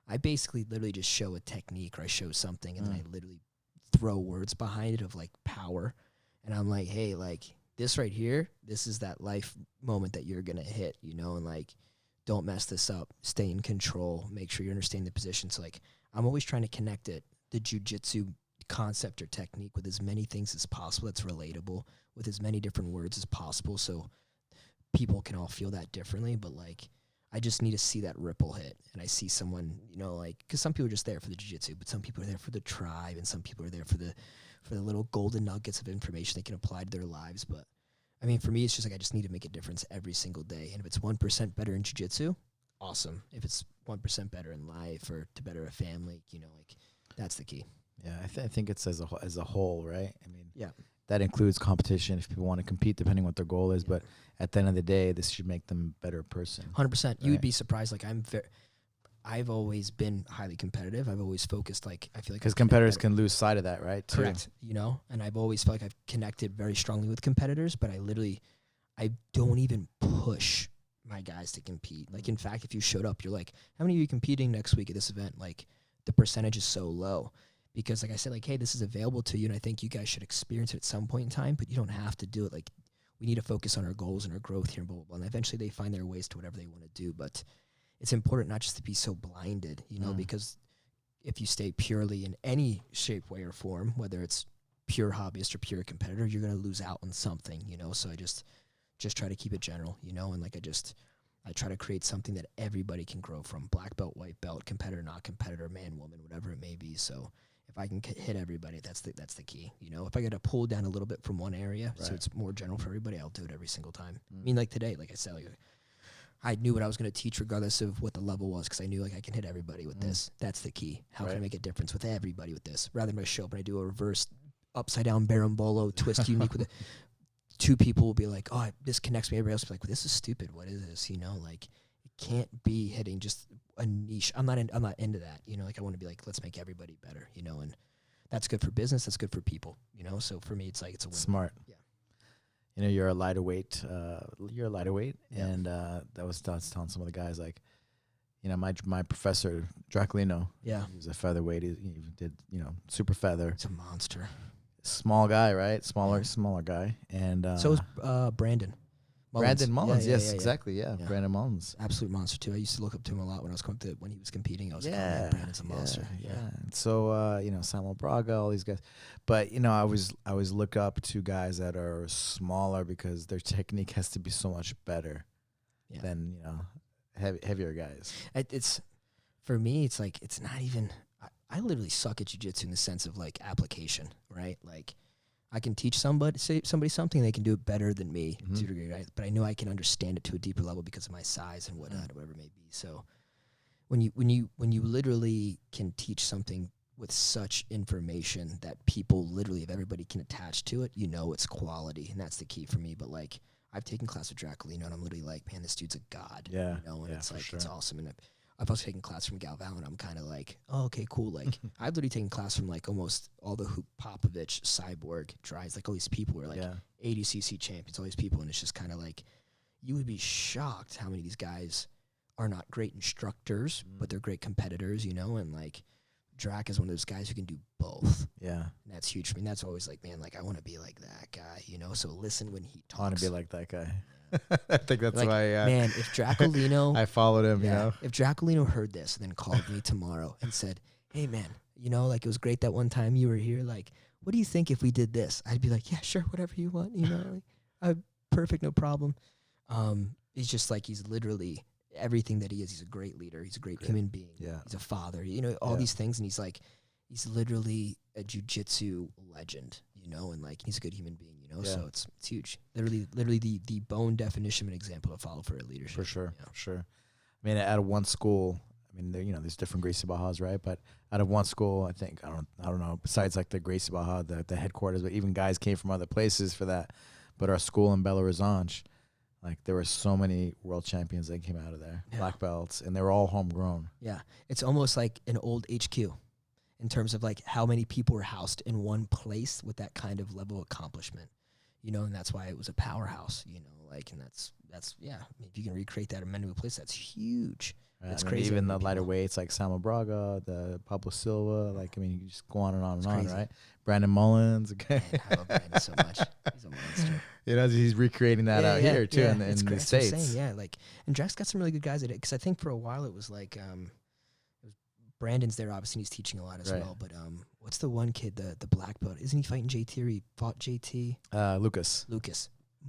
I basically literally just show a technique, or I show something, and then I literally throw words behind it of like power, and I'm like, hey, like this right here, this is that life moment that you're gonna hit, you know, and like don't mess this up, stay in control, make sure you understand the position. So like I'm always trying to connect the jiu-jitsu concept or technique with as many things as possible that's relatable, with as many different words as possible, so people can all feel that differently. But like I just need to see that ripple hit, and I see someone, you know, like, because some people are just there for the jiu-jitsu, but some people are there for the tribe, and some people are there for the little golden nuggets of information they can apply to their lives. But I mean, for me, it's just like I just need to make a difference every single day, and if it's 1% better in jiu-jitsu, awesome. If it's 1% better in life or to better a family, you know, like that's the key. Yeah, I think it's as a whole, right? I mean, Yeah. that includes competition if people want to compete, depending what their goal is. But at the end of the day, this should make them a better person. 100%. Right? You would be surprised. Like I've always been highly competitive. I've always focused, like, I feel like because competitors can lose sight of that, right? Correct. You know, and I've always felt like I've connected very strongly with competitors, but I don't even push my guys to compete. Like, in fact, if you showed up, you're like, how many of you competing next week at this event? Like, the percentage is so low because, like I said, like, hey, this is available to you, and I think you guys should experience it at some point in time, but you don't have to do it. Like, we need to focus on our goals and our growth here, and blah, blah, blah. And eventually they find their ways to whatever they want to do. But it's important not just to be so blinded, you know, because if you stay purely in any shape, way, or form, whether it's pure hobbyist or pure competitor, you're going to lose out on something, you know? So I just try to keep it general, you know? And like, I try to create something that everybody can grow from: black belt, white belt, competitor, not competitor, man, woman, whatever it may be. So if I can hit everybody, that's the key, you know? If I got to pull down a little bit from one area, so it's more general for everybody, I'll do it every single time. I mean, like today, like I said, like, I knew what I was going to teach regardless of what the level was, because I knew, like, I can hit everybody with this. That's the key. How can I make a difference with everybody with this? Rather than I show up and I do a reverse upside down berimbolo twist unique with it. Two people will be like, oh, this connects me. Everybody else will be like, well, this is stupid. What is this? You know, like, it can't be hitting just a niche. I'm not into that. You know, like, I want to be like, let's make everybody better, you know, and that's good for business. That's good for people, you know? So for me, it's like, it's a win. Smart. Yeah. You know, you're a lighter weight, and that was telling some of the guys, like, you know, my professor Draculino, he was a featherweight. He did, you know, super feather. It's a monster. Small guy, right? Smaller guy, and so is Brandon. Mullins. Brandon Mullins, Yeah. Exactly, yeah. Brandon Mullins, absolute monster too. I used to look up to him a lot when he was competing. I was like, oh man, Brandon's a monster. Yeah. And so you know, Samuel Braga, all these guys, but you know, I always look up to guys that are smaller because their technique has to be so much better than, you know, heavier guys. It's for me, it's like, it's not even. I literally suck at jiu-jitsu in the sense of like application, right? Like, I can teach somebody something, they can do it better than me to a degree, right? But I know I can understand it to a deeper level because of my size and whatnot, whatever it may be. So when you literally can teach something with such information that people literally, if everybody can attach to it, you know, it's quality, and that's the key for me. But like, I've taken class with Draculino, and I'm literally like, man, this dude's a god. Yeah, you know, and it's like, sure. It's awesome. And I've also taken class from Galvão, and I'm kind of like, oh, okay, cool. Like, I've literally taken class from like almost all the Popovich, Cyborg, Dries, like all these people who are like ADCC champions, all these people, and it's just kind of like, you would be shocked how many of these guys are not great instructors, but they're great competitors, you know, and like, Drac is one of those guys who can do both. Yeah. And that's huge for me. And that's always like, man, like, I want to be like that guy, you know? So listen when he talks. I want to be like that guy. I think that's like, why. Man, if Draculino. I followed him, you know? If Draculino heard this and then called me tomorrow and said, hey, man, you know, like, it was great that one time you were here. Like, what do you think if we did this? I'd be like, yeah, sure, whatever you want, you know? Like, perfect, no problem. He's just like, he's literally everything that he is. He's a great leader. He's a great human being. Yeah. He's a father, you know, all these things. And he's like, he's literally a jiu-jitsu legend, you know, and like, he's a good human being, you know, so it's huge. Literally the bone definition of an example to follow for a leadership. For sure, for sure. I mean, at one school, I mean, there's different Gracie Barras, right? But out of one school, I think, I don't know, besides like the Gracie Barra, the headquarters, but even guys came from other places for that. But our school in Belo Horizonte, like there were so many world champions that came out of there, black belts, and they were all homegrown. Yeah. It's almost like an old HQ in terms of like how many people were housed in one place with that kind of level of accomplishment, and that's why it was a powerhouse, like, and that's, yeah. If you can recreate that in many places, that's huge. Right. It's and crazy. Even the lighter weights like Samuel Braga, the Pablo Silva, like, I mean, you just go on and on and on, right? Brandon Mullins. Okay. Man, I love Brandon so much. He's a monster. He's recreating that out here too in the States. Insane, yeah, like, and Drax got some really good guys at it, because I think for a while it was like, Brandon's there, obviously he's teaching a lot as well. But what's the one kid, the black belt? Isn't he fighting JT, or he fought JT? Lucas.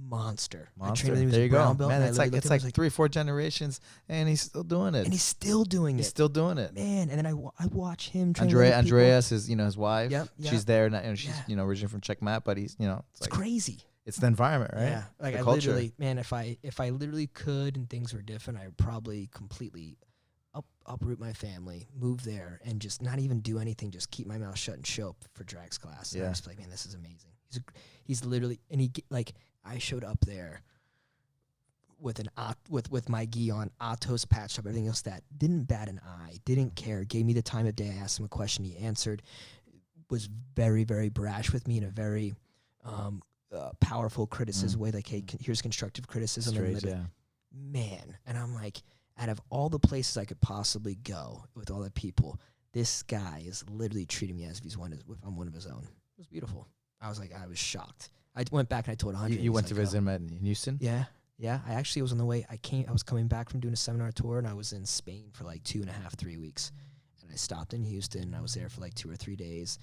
Monster. There you go, man. It's like 3-4 generations, and he's still doing it. He's still doing it, man. And then I watch him train. Andreas is his wife. Yep. She's there, and she's originally from Checkmat, but he's it's like, crazy. It's the environment, right? Yeah, like the I culture. literally, man. If I literally could and things were different, I would probably completely uproot my family, move there, and just not even do anything. Just keep my mouth shut and show up for Drax class. And I just be like, man, this is amazing. He's literally, and I showed up there with with my gi on, Atos patched up, everything else, that didn't bat an eye, didn't care, gave me the time of day. I asked him a question, he answered, was very, very brash with me in a very powerful criticism way, like, hey, here's constructive criticism. Man, and I'm like, out of all the places I could possibly go with all the people, this guy is literally treating me as if I'm one of his own. It was beautiful. I was shocked. I went back and I told Andre. You went to visit him in Houston? Yeah. I actually was on the way. I was coming back from doing a seminar tour, and I was in Spain for like 2.5, 3 weeks. And I stopped in Houston, and I was there for like 2 or 3 days.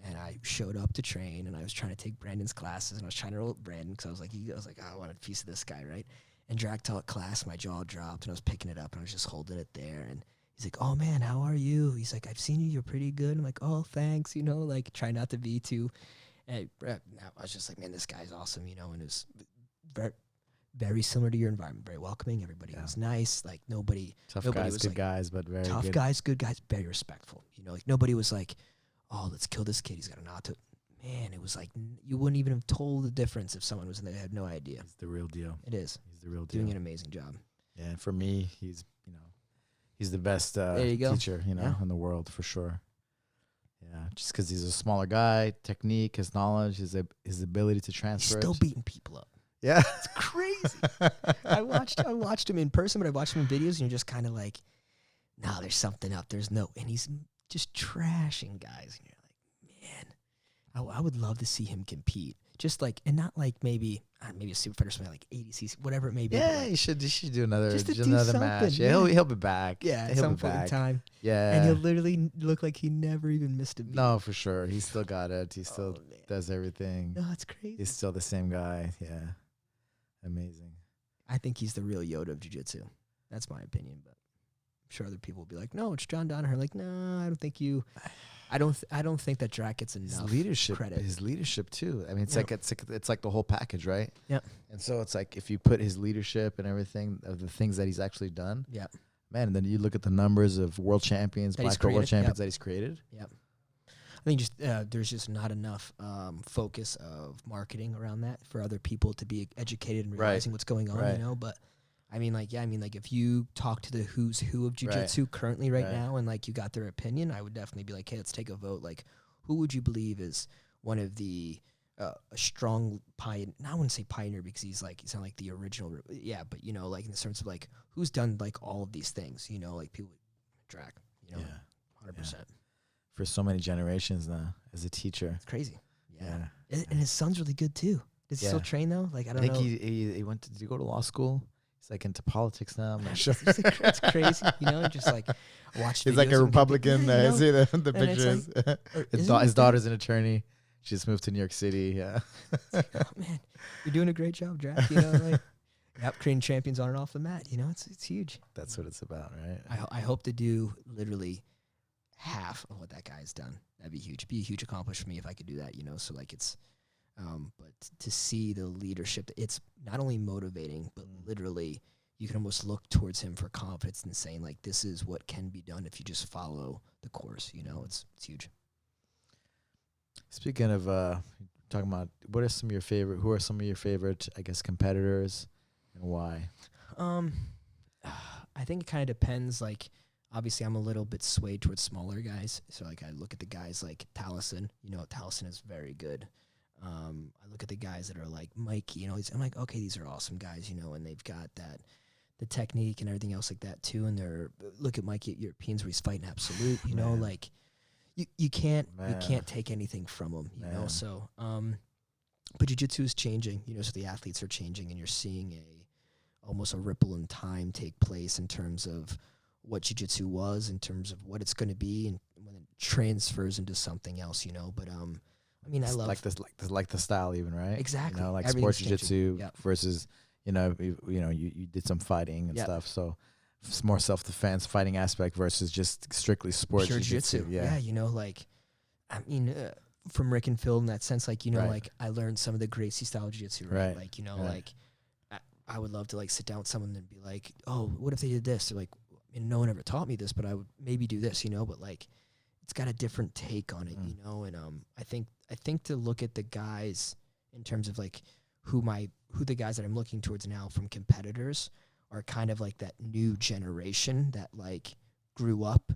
And I showed up to train, and I was trying to take Brandon's classes, and I was trying to roll with Brandon because I was like, I want a piece of this guy, right? And Drac taught class, my jaw dropped, and I was picking it up, and I was just holding it there. And he's like, oh, man, how are you? He's like, I've seen you. You're pretty good. I'm like, oh, thanks, like, try not to be too. And I was just like, man, this guy's awesome, and it was very, very similar to your environment, very welcoming. Everybody was nice, like nobody. Tough guys, good guys, but very tough guys, good guys, very respectful. Like nobody was like, oh, let's kill this kid. He's got an auto. Man, it was like you wouldn't even have told the difference if someone was in there. They had no idea. He's the real deal. It is. He's the real deal. Doing an amazing job. Yeah, and for me, he's the best teacher, in the world for sure. Yeah, just because he's a smaller guy, technique, his knowledge, his ability to transfer. He's still beating people up. Yeah, it's crazy. I watched him in person, but I watched him in videos, and you're just kind of like, no, there's something up. There's no, and he's just trashing guys, and you're like, man, I would love to see him compete. Just like, and not like maybe a super fighter, something like 80cc, whatever it may be. Yeah, like, you should do another do match. Yeah, he'll be back. Yeah, at some point in time. Yeah, and he'll literally look like he never even missed a beat. No, for sure, he still got it. He still does everything. No, it's crazy. He's still the same guy. Yeah, amazing. I think he's the real Yoda of jiu-jitsu. That's my opinion, but I'm sure other people will be like, no, it's John Danaher. Like, no, I don't think you. I don't think that Drac gets enough credit. His leadership too. I mean, it's like the whole package, right? Yeah. And so it's like if you put his leadership and everything of the things that he's actually done. Yeah. Man, and then you look at the numbers of world champions, black belt world champions that he's created. Yep. I think there's just not enough focus of marketing around that for other people to be educated and realizing what's going on, But I mean, if you talk to the who's who of jiu-jitsu currently right now and, like, you got their opinion, I would definitely be like, hey, let's take a vote. Like, who would you believe is one of the a strong pioneer? I wouldn't say pioneer because he's not like the original. Yeah, but, like in the sense of, like, who's done, like, all of these things, like people, Drac, 100%. For so many generations now as a teacher. It's crazy. Yeah. And his son's really good, too. Does he still train, though? Like, I don't know. He went to, did he go to law school? He's like into politics now. I'm not sure. It's crazy, just like watch. He's like a Republican. See the pictures. Like, his daughter's an attorney. She just moved to New York City. Yeah. Oh man, you're doing a great job, Drac. Creating champions on and off the mat. It's huge. That's what it's about, right? I hope to do literally half of what that guy's done. That'd be huge. It'd be a huge accomplishment for me if I could do that. So like it's. But to see the leadership, it's not only motivating, but literally you can almost look towards him for confidence and saying like, this is what can be done if you just follow the course. You know, it's huge. Speaking of talking about, who are some of your favorite, I guess, competitors, and why? I think it kind of depends. Like, obviously, I'm a little bit swayed towards smaller guys. So, like, I look at the guys like Taliesin. You know, Taliesin is very good. I look at the guys that are like Mike. You know, I'm like, okay, these are awesome guys. You know, and they've got the technique and everything else like that too. And look at Mike Europeans where he's fighting absolute. You know, like you can't take anything from him. You know, so but jiu-jitsu is changing. You know, so the athletes are changing, and you're seeing almost a ripple in time take place in terms of what jiu-jitsu was, in terms of what it's going to be, and when it transfers into something else, you know. But I mean, I love like the style even, right? Exactly. You know, like sports jiu-jitsu versus, you did some fighting and stuff. So it's more self-defense fighting aspect versus just strictly sports jiu-jitsu. Yeah, you know, like, I mean, from Rick and Phil in that sense, like, you know, like I learned some of the Gracie style jiu-jitsu, right? Like, you know, like I would love to like sit down with someone and be like, oh, what if they did this? They're like, and no one ever taught me this, but I would maybe do this, you know, but like, it's got a different take on it, you know? And I think to look at the guys in terms of like who the guys that I'm looking towards now from competitors are kind of like that new generation that like grew up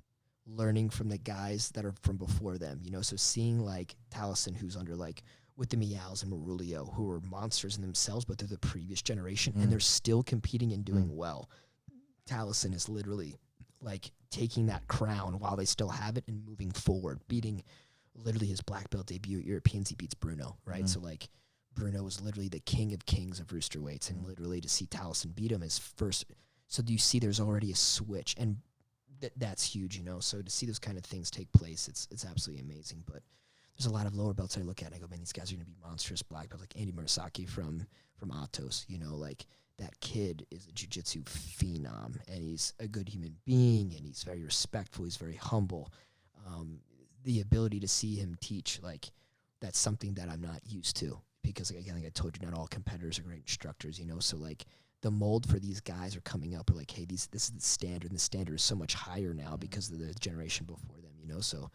learning from the guys that are from before them, you know? So seeing like Taliesin, who's under like with the Miaos and Marulio, who are monsters in themselves, but they're the previous generation and they're still competing and doing well. Taliesin is literally like taking that crown while they still have it and moving forward, beating literally his black belt debut at Europeans. He beats Bruno, right? So like Bruno was literally the king of kings of rooster weights, and literally to see Taliesin beat him is first. So do you see there's already a switch, and that's huge, you know? So to see those kind of things take place, it's absolutely amazing. But there's a lot of lower belts I look at and I go, man, these guys are going to be monstrous black belts, like Andy Murasaki from Atos, you know, like that kid is a jiu-jitsu phenom, and he's a good human being, and he's very respectful, he's very humble. The ability to see him teach, like, that's something that I'm not used to, because, again, like I told you, not all competitors are great instructors, you know, so, like, the mold for these guys are coming up, are like, hey, this is the standard, and the standard is so much higher now because of the generation before them, you know, so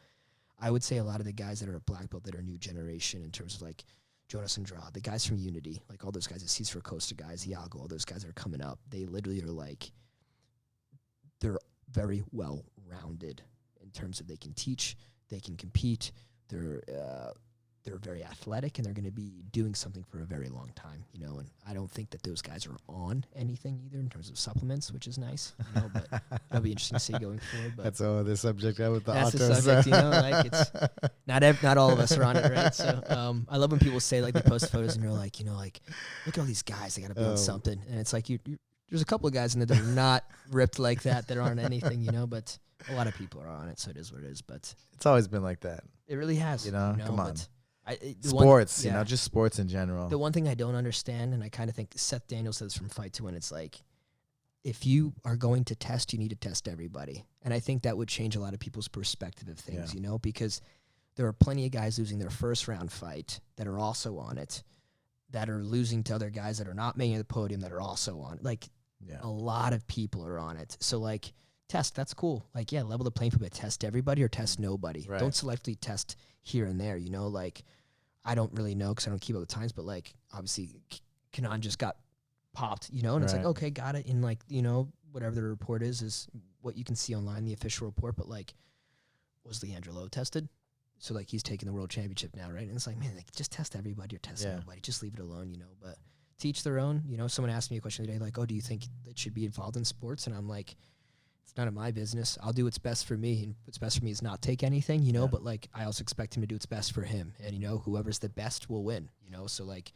I would say a lot of the guys that are a black belt that are new generation in terms of, like, Jonas Andrade, the guys from Unity, like all those guys, the Cesar Costa guys, Iago, all those guys that are coming up, they literally are like, they're very well-rounded in terms of they can teach, they can compete, they're very athletic, and they're going to be doing something for a very long time, you know, and I don't think that those guys are on anything either in terms of supplements, which is nice, you know, but that'll be interesting to see going forward. But that's all the subject with the that's Atos. the subject, you know, like it's not all of us are on it, right? So I love when people say, like, they post photos and you're like, you know, like, look at all these guys, they got to be on something, and it's like there's a couple of guys in there that are not ripped like that aren't anything, you know, but a lot of people are on it, so it is what it is. But it's always been like that. It really has, you know come on. Sports, you know, just sports in general. The one thing I don't understand, and I kind of think Seth Daniels says from Fight to Win, it's like, if you are going to test, you need to test everybody. And I think that would change a lot of people's perspective of things, you know, because there are plenty of guys losing their first round fight that are also on it, that are losing to other guys that are not making the podium that are also on it. Like, a lot of people are on it. So, like, test, that's cool. Like, level the playing field, but test everybody or test nobody. Right. Don't selectively test here and there, you know, like, I don't really know because I don't keep up with times, but, like, obviously Kenan just got popped, you know, and it's like, okay, got it. And, like, you know, whatever the report is what you can see online, the official report, but, like, was Leandro Lo tested? So, like, he's taking the world championship now, right? And it's like, man, like, just test everybody or test everybody. Just leave it alone, you know, but to each their own. You know, someone asked me a question the other day, like, oh, do you think it should be involved in sports? And I'm like, it's none of my business. I'll do what's best for me, and what's best for me is not take anything, you know, but, like, I also expect him to do what's best for him. And, you know, whoever's the best will win, you know? So, like,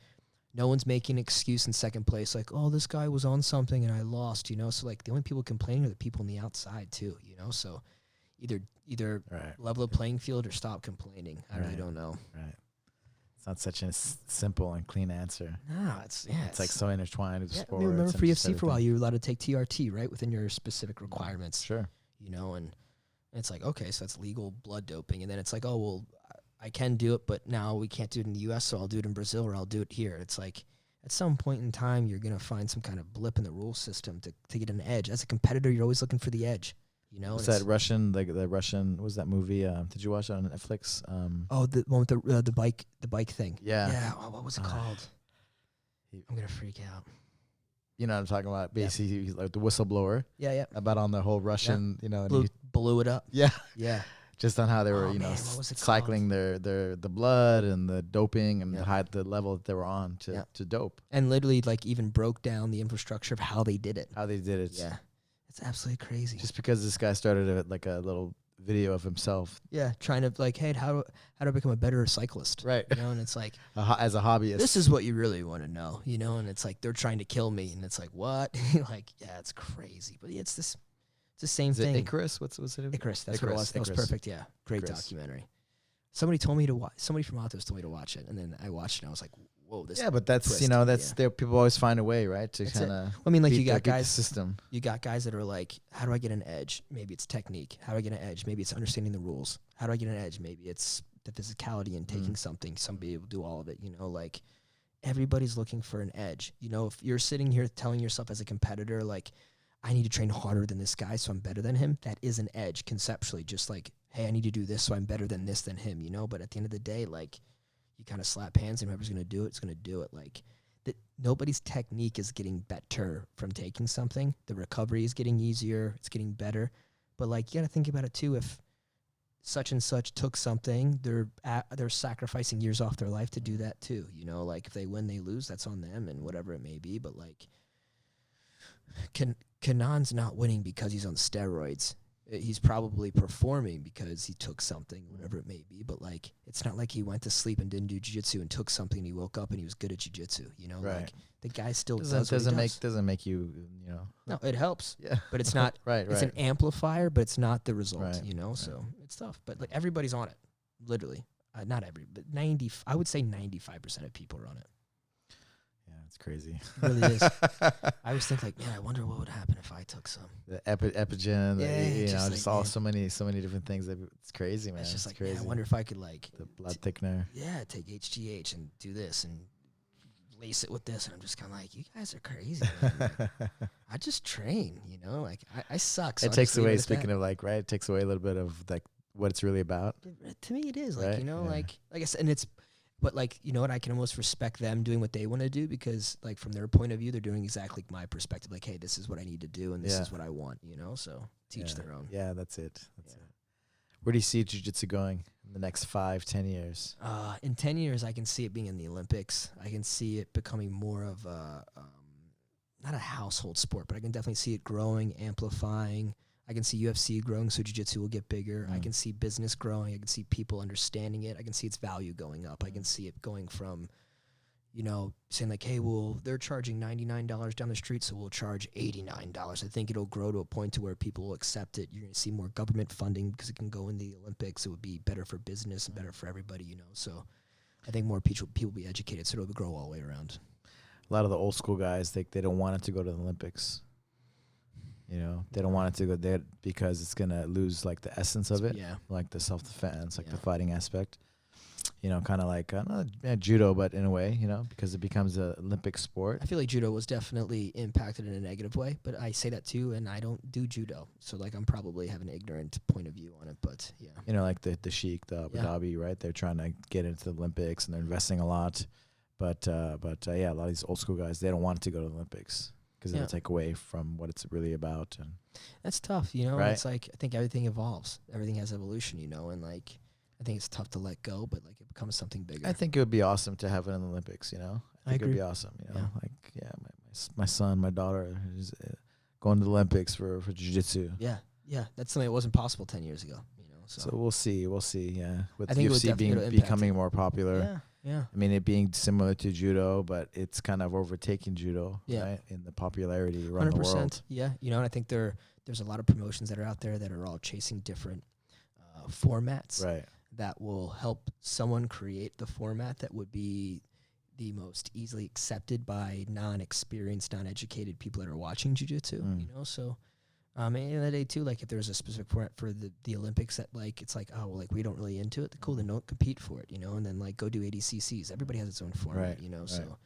no one's making an excuse in second place, like, oh, this guy was on something and I lost, you know? So, like, the only people complaining are the people on the outside, too, you know? So either level the playing field or stop complaining. I really don't know. Right. It's not such a simple and clean answer. No, it's like so intertwined with sports. I remember for UFC for a while, you were allowed to take TRT, right, within your specific requirements. Sure. You know, and it's like, okay, so that's legal blood doping. And then it's like, oh, well, I can do it, but now we can't do it in the U.S., so I'll do it in Brazil or I'll do it here. It's like, at some point in time, you're going to find some kind of blip in the rule system to get an edge. As a competitor, you're always looking for the edge. You know, what's that Russian, the Russian, what was that movie? Did you watch it on Netflix? The one with the bike thing. Yeah. Yeah. Oh, what was it called? I'm going to freak out. You know what I'm talking about? Basically, he's like the whistleblower. Yeah. About on the whole Russian, you know. And blew it up. Yeah. Yeah. Just on how they were, cycling the blood and the doping and the level that they were on to dope. And literally, like, even broke down the infrastructure of how they did it. Yeah. It's absolutely crazy. Just because this guy started a little video of himself. Yeah, trying to like, hey, how do I become a better cyclist? Right. You know, and it's like as a hobbyist. This is what you really want to know, you know, and it's like they're trying to kill me, and it's like, what? Like, yeah, it's crazy, but it's the same thing. Icarus? What's it? Icarus. That's what it was. That was perfect. Yeah, great documentary. Somebody told me to watch. Somebody from Atos told me to watch it, and then I watched it. and I was like, whoa, this. Yeah, but that's there. People always find a way, right, to kind of. I mean, like you got guys. System. You got guys that are like, how do I get an edge? Maybe it's technique. How do I get an edge? Maybe it's understanding the rules. How do I get an edge? Maybe it's the physicality and taking something. Somebody will do all of it. You know, like everybody's looking for an edge. You know, if you're sitting here telling yourself as a competitor, like, I need to train harder than this guy, so I'm better than him. That is an edge conceptually. Just like, hey, I need to do this, so I'm better than this than him. You know, but at the end of the day, like, you kind of slap hands, and whoever's going to do it, it's going to do it. Like, nobody's technique is getting better from taking something. The recovery is getting easier. It's getting better. But, like, you got to think about it, too. If such and such took something, they're sacrificing years off their life to do that, too. You know, like, if they win, they lose. That's on them and whatever it may be. But, like, Kanan's not winning because he's on steroids. He's probably performing because he took something, whatever it may be. But, like, it's not like he went to sleep and didn't do jiu-jitsu and took something and he woke up and he was good at jiu-jitsu. You know, like, the guy still doesn't make you, you know. No, it helps. Yeah. But it's not. Right. It's an amplifier, but it's not the result, Right. you know. So it's tough. But, like, everybody's on it, literally. Not every, but 90. I would say 95% of people are on it. It's crazy. It really is. I always think, like, man, I wonder what would happen if I took some. The epigen, just all so many different things. It's crazy, man. It's just crazy. Man, I wonder if I could, like, the blood thickener. Yeah, take HGH and do this and lace it with this, and I'm just kind of like, you guys are crazy. Like, I just train, you know, like I suck. So it takes away. Speaking of, like, right, it takes away a little bit of, like, what it's really about. To me, it is, like, right? You know, like I said, and it's. But, like, you know what, I can almost respect them doing what they want to do because, like, from their point of view, they're doing exactly my perspective. Like, hey, this is what I need to do and this is what I want, you know? So, teach their own. Yeah, that's it. Where do you see jiu-jitsu going in the next 5-10 years? In 10 years, I can see it being in the Olympics. I can see it becoming more of a, not a household sport, but I can definitely see it growing, amplifying. I can see UFC growing, so jiu-jitsu will get bigger. I can see business growing. I can see people understanding it. I can see its value going up. I can see it going from, you know, saying like, hey, well, they're charging $99 down the street, so we'll charge $89. I think it'll grow to a point to where people will accept it. You're going to see more government funding because it can go in the Olympics. It would be better for business and better for everybody, you know. So I think more people will be educated, so it'll grow all the way around. A lot of the old school guys, they don't want it to go to the Olympics. You know, they don't want it to go there because it's going to lose, like, the essence of it. Yeah. Like the self-defense, like the fighting aspect. You know, kind of like judo, but in a way, you know, because it becomes an Olympic sport. I feel like judo was definitely impacted in a negative way, but I say that too, and I don't do judo. So, like, I'm probably have an ignorant point of view on it, but yeah. You know, like the Sheik, the Abu Dhabi, right? They're trying to get into the Olympics and they're investing a lot. But yeah, a lot of these old school guys, they don't want it to go to the Olympics. Because it'll take away from what it's really about. And that's tough, you know? Right? It's like, I think everything evolves. Everything has evolution, you know? And, like, I think it's tough to let go, but, like, it becomes something bigger. I think it would be awesome to have it in the Olympics, you know? I think it would be awesome, you know? Yeah. Like, my son, my daughter is going to the Olympics for jiu-jitsu. Yeah, that's something that wasn't possible 10 years ago, you know? So we'll see, yeah. With I think UFC becoming more popular. Yeah. I mean, it being similar to judo, but it's kind of overtaking judo, right? In the popularity around 100%, the world. Yeah, you know, and I think there's a lot of promotions that are out there that are all chasing different formats that will help someone create the format that would be the most easily accepted by non-experienced, non-educated people that are watching jiu-jitsu, you know? So, at the end of the day, too, like, if there's a specific format for the Olympics that, like, it's like, oh, well, like, we don't really into it, cool, then don't compete for it, you know, and then, like, go do ADCCs. Everybody has its own format, you know, so.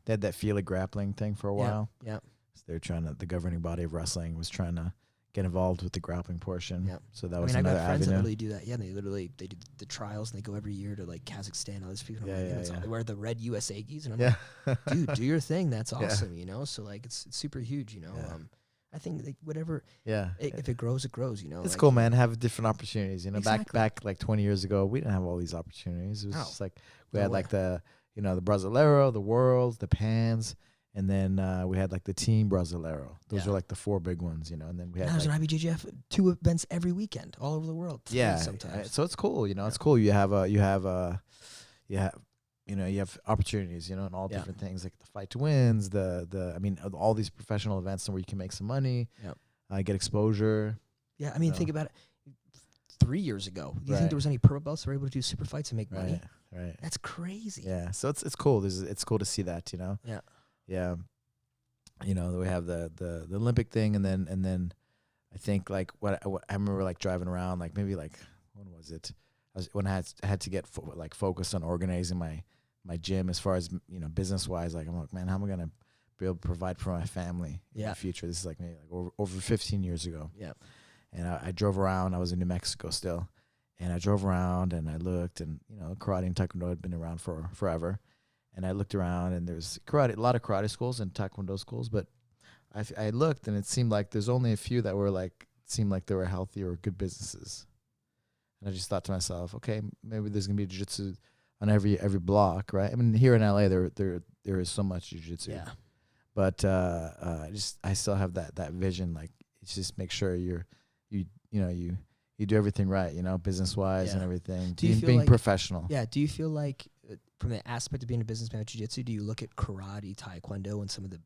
they had that Feel It grappling thing for a while. Yeah. So they're trying to, the governing body of wrestling was trying to get involved with the grappling portion. Yeah. So that was I another got friends that avenue. really do that. Yeah, they do the trials and they go every year to like Kazakhstan. All these people, they wear the red USA gis, and I'm like, dude, do your thing. That's awesome, you know. So like, it's super huge, you know. I think like whatever. Yeah. If it grows, it grows. You know. It's like, cool, man. Have different opportunities. You know, Exactly. back like 20 years ago, we didn't have all these opportunities. It was just like we had way. like the the Brasileiro, the Worlds, the Pans, and then we had like the Team Brasileiro. Those were like the 4 big ones, you know. And then we had there's an IBJJF 2 events every weekend all over the world. Sometimes. So it's cool, you know. It's cool. You have opportunities, you know, and all different things like the Fight to Wins, all these professional events where you can make some money, get exposure. Yeah, I mean, think about it. 3 years ago, do you think there was any purple belts that were able to do super fights and make money? Right. That's crazy. Yeah. So it's cool. It's cool to see that, you know. Yeah. Yeah. You know, we have the Olympic thing, and then I think like what I remember like driving around, like maybe like when was it? When I had to get focused on organizing my gym as far as, you know, business wise. Like I'm like, man, how am I gonna be able to provide for my family in the future? This is like maybe like over 15 years ago. Yeah. And I drove around. I was in New Mexico still, and I drove around and I looked, and you know, karate and taekwondo had been around for forever. And I looked around, and there's a lot of karate schools and taekwondo schools, but I looked, and it seemed like there's only a few that were like seemed like they were healthy or good businesses. And I just thought to myself, okay, maybe there's gonna be jiu-jitsu on every block, right? I mean, here in LA, there is so much jiu-jitsu. Yeah. But I still have that vision. Like, it's just make sure you do everything right, you know, business wise and everything. Being like, professional. Yeah. Do you feel like from the aspect of being a businessman with jiu-jitsu, do you look at karate, taekwondo, and some of the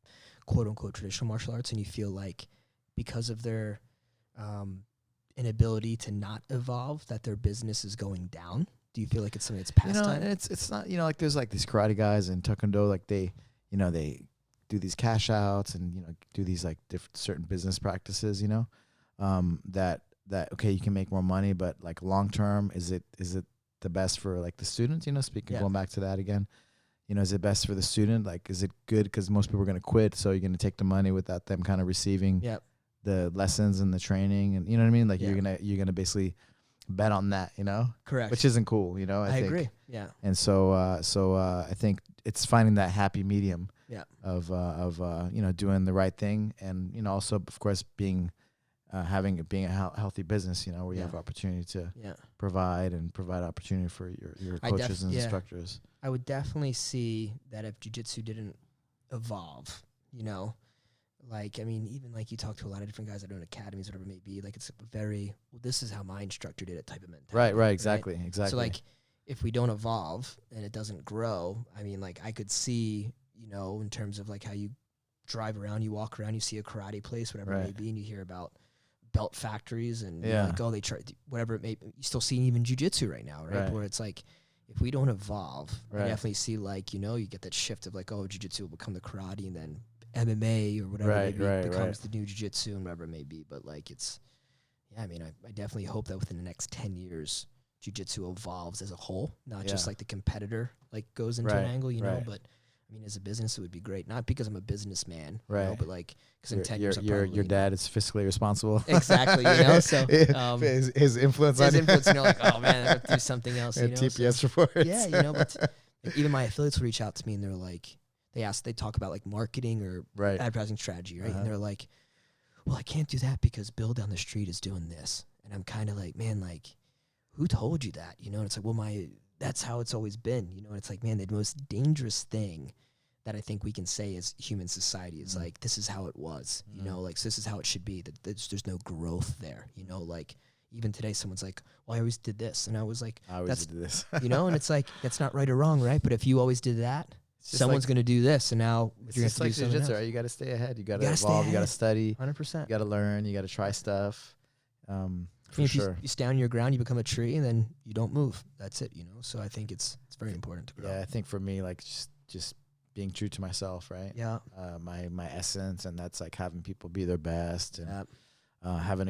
quote unquote traditional martial arts, and you feel like because of their inability to not evolve, that their business is going down? Do you feel like it's something that's past time? It's not, you know, like there's like these karate guys in taekwondo, like they do these cash outs and, you know, do these like different certain business practices, you know, that okay, you can make more money, but like long term, is it the best for like the students? You know, going back to that again, you know, is it best for the student? Like, is it good because most people are going to quit, so you're going to take the money without them kind of receiving the lessons and the training, and you know what I mean? Like you're gonna basically bet on that, you know? Correct. Which isn't cool, you know? I think. Agree. Yeah. And so I think it's finding that happy medium. Yeah. Of you know, doing the right thing, and you know, also of course being a healthy business, you know, where you have opportunity to provide opportunity for your coaches and instructors. I would definitely see that if jiu-jitsu didn't evolve, you know, like, I mean, even like you talk to a lot of different guys that own academies, whatever it may be, like it's a very, well, this is how my instructor did it type of mentality. Right, exactly. So like, if we don't evolve and it doesn't grow, I mean, like I could see, you know, in terms of like how you drive around, you walk around, you see a karate place, whatever it may be, and you hear about belt factories and you're like, oh, they try whatever it may be. You still see even jiu-jitsu right now, right? Where it's like, if we don't evolve, I definitely see like, you know, you get that shift of like, oh, jiu-jitsu will become the karate, and then MMA or whatever it may be becomes the new jiu-jitsu and whatever it may be. But like it's, I mean, I definitely hope that within the next 10 years, jiu-jitsu evolves as a whole, not just like the competitor like goes into an angle, you know, but I mean, as a business, it would be great. Not because I'm a businessman, you know, but like because in 10 years, your dad is fiscally responsible. Exactly, you know. So his influence, you know, like, oh man, I have to do something else. You know? TPS reports. Yeah, you know, but like, even my affiliates will reach out to me and they're like, they talk about like marketing or advertising strategy, right? And they're like, well, I can't do that because Bill down the street is doing this, and I'm kind of like, man, like, who told you that? You know, and it's like, well, that's how it's always been, you know. And it's like, man, the most dangerous thing that I think we can say as human society is like, this is how it was, you know, like, so this is how it should be, that there's no growth there, you know. Like even today someone's like, well, I always did this, and I was like, I always did this. You know, and it's like, that's not right or wrong, right? But if you always did that, someone's going to do this, and now you're just like jiu-jitsu, right? You got to stay ahead, you got to evolve, you got to study, 100%, you got to learn, you got to try stuff. For if sure. You stand your ground, you become a tree, and then you don't move. That's it, you know. So I think it's very important to grow. Yeah, I think for me, like just being true to myself, right? Yeah. My essence, and that's like having people be their best, and having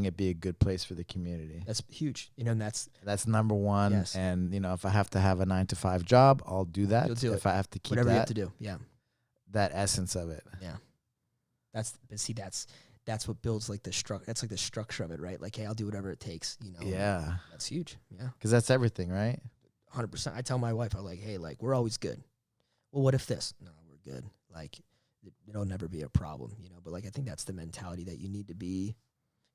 it be a good place for the community. That's huge. You know, and that's number one. Yes. And, you know, if I have to have a 9-to-5 job, I'll do that. You'll do if I have to keep whatever you have to do. Yeah. That essence of it. Yeah. That's what builds like that's like the structure of it, right? Like, hey, I'll do whatever it takes, you know? Yeah. That's huge. Yeah. Because that's everything, right? 100%. I tell my wife, I'm like, hey, like, we're always good. Well, what if this? No, we're good. Like, it'll never be a problem, you know? But like, I think that's the mentality that you need to be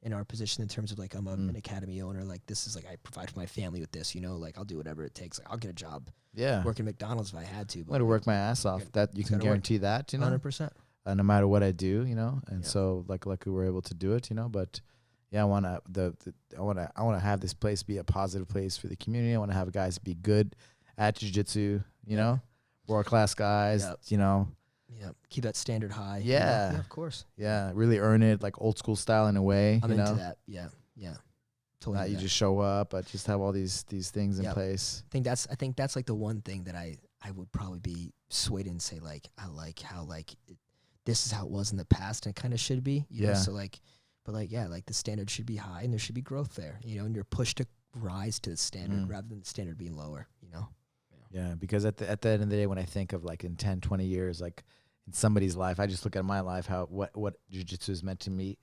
in our position in terms of like, I'm an academy owner. Like, this is like, I provide for my family with this, you know? Like, I'll do whatever it takes. Like, I'll get a job. Yeah. Work at McDonald's if I had to. I'm going to work my ass off. That you can guarantee that, you know? 100%. No matter what I do, you know? And so like we were able to do it, you know? But yeah, I want to have this place be a positive place for the community. I want to have guys be good at jiu-jitsu, you know? World-class guys, you know? Yeah, keep that standard high. Yeah. Yeah, of course. Yeah, really earn it, like old school style in a way. I'm you into know? that. Yeah, yeah. Totally. Not you just show up, but just have all these things in place. I think that's like the one thing that I would probably be swayed and say like I like how like this is how it was in the past and it kind of should be. You know? So like, but like like the standard should be high and there should be growth there. You know, and you're pushed to rise to the standard rather than the standard being lower. You know. Yeah, because at the end of the day, when I think of like in 10, 20 years, like in somebody's life, I just look at my life, how what jiu-jitsu is meant to me,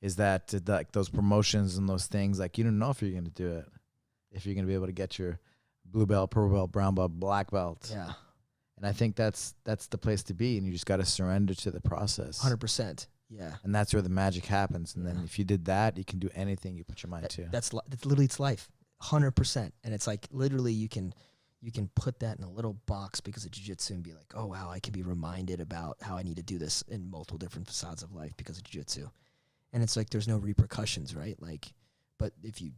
is that like those promotions and those things, like you don't know if you're going to do it, if you're going to be able to get your blue belt, purple belt, brown belt, black belt. Yeah. And I think that's the place to be, and you just got to surrender to the process. 100%. Yeah. And that's where the magic happens. And then if you did that, you can do anything you put your mind to. That's literally its life. 100%. And it's like literally you can put that in a little box because of jiu-jitsu and be like, oh wow, I can be reminded about how I need to do this in multiple different facades of life because of jiu-jitsu. And it's like there's no repercussions, right? Like, but if you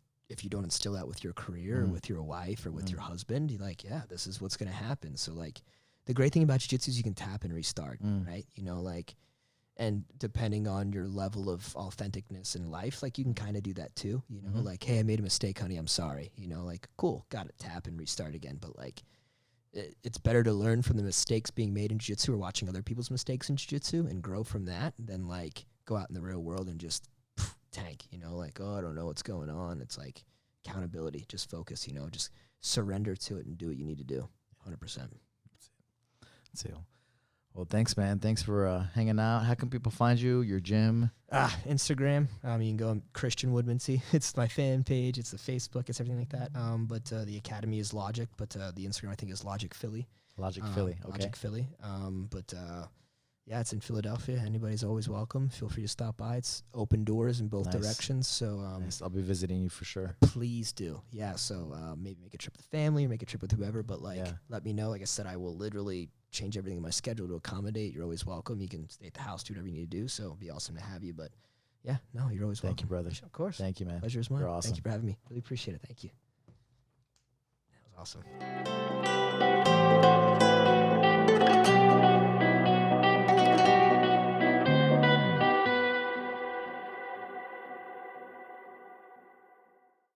don't instill that with your career or with your wife or with your husband, you're like, yeah, this is what's gonna happen. So like the great thing about jiu-jitsu is you can tap and restart, right? You know, like, and depending on your level of authenticness in life, like you can kind of do that too, you know, like, hey, I made a mistake, honey, I'm sorry, you know, like, cool, got it, tap and restart again. But like, it's better to learn from the mistakes being made in jiu-jitsu or watching other people's mistakes in jiu-jitsu and grow from that than like go out in the real world and just tank, you know, like, oh, I don't know what's going on. It's like accountability, just focus, you know, just surrender to it and do what you need to do. 100%. That's it. Well, thanks, man. Thanks for hanging out. How can people find you, your gym? Instagram. You can go on Kristian Woodmansee. It's my fan page. It's the Facebook. It's everything like that. But the academy is Logic. But the Instagram, I think, is Logic Philly. Logic Philly. Okay. Logic Philly. Yeah, it's in Philadelphia. Anybody's always welcome. Feel free to stop by. It's open doors in both directions. So nice. I'll be visiting you for sure. Please do. Yeah. So maybe make a trip with the family or make a trip with whoever. But like, let me know. Like I said, I will literally change everything in my schedule to accommodate. You're always welcome. You can stay at the house, do whatever you need to do. So it'd be awesome to have you. But yeah, no, you're always welcome. Thank you, brother. Of course. Thank you, man. Pleasure is mine. You're awesome. Thank you for having me. Really appreciate it. Thank you. That was awesome.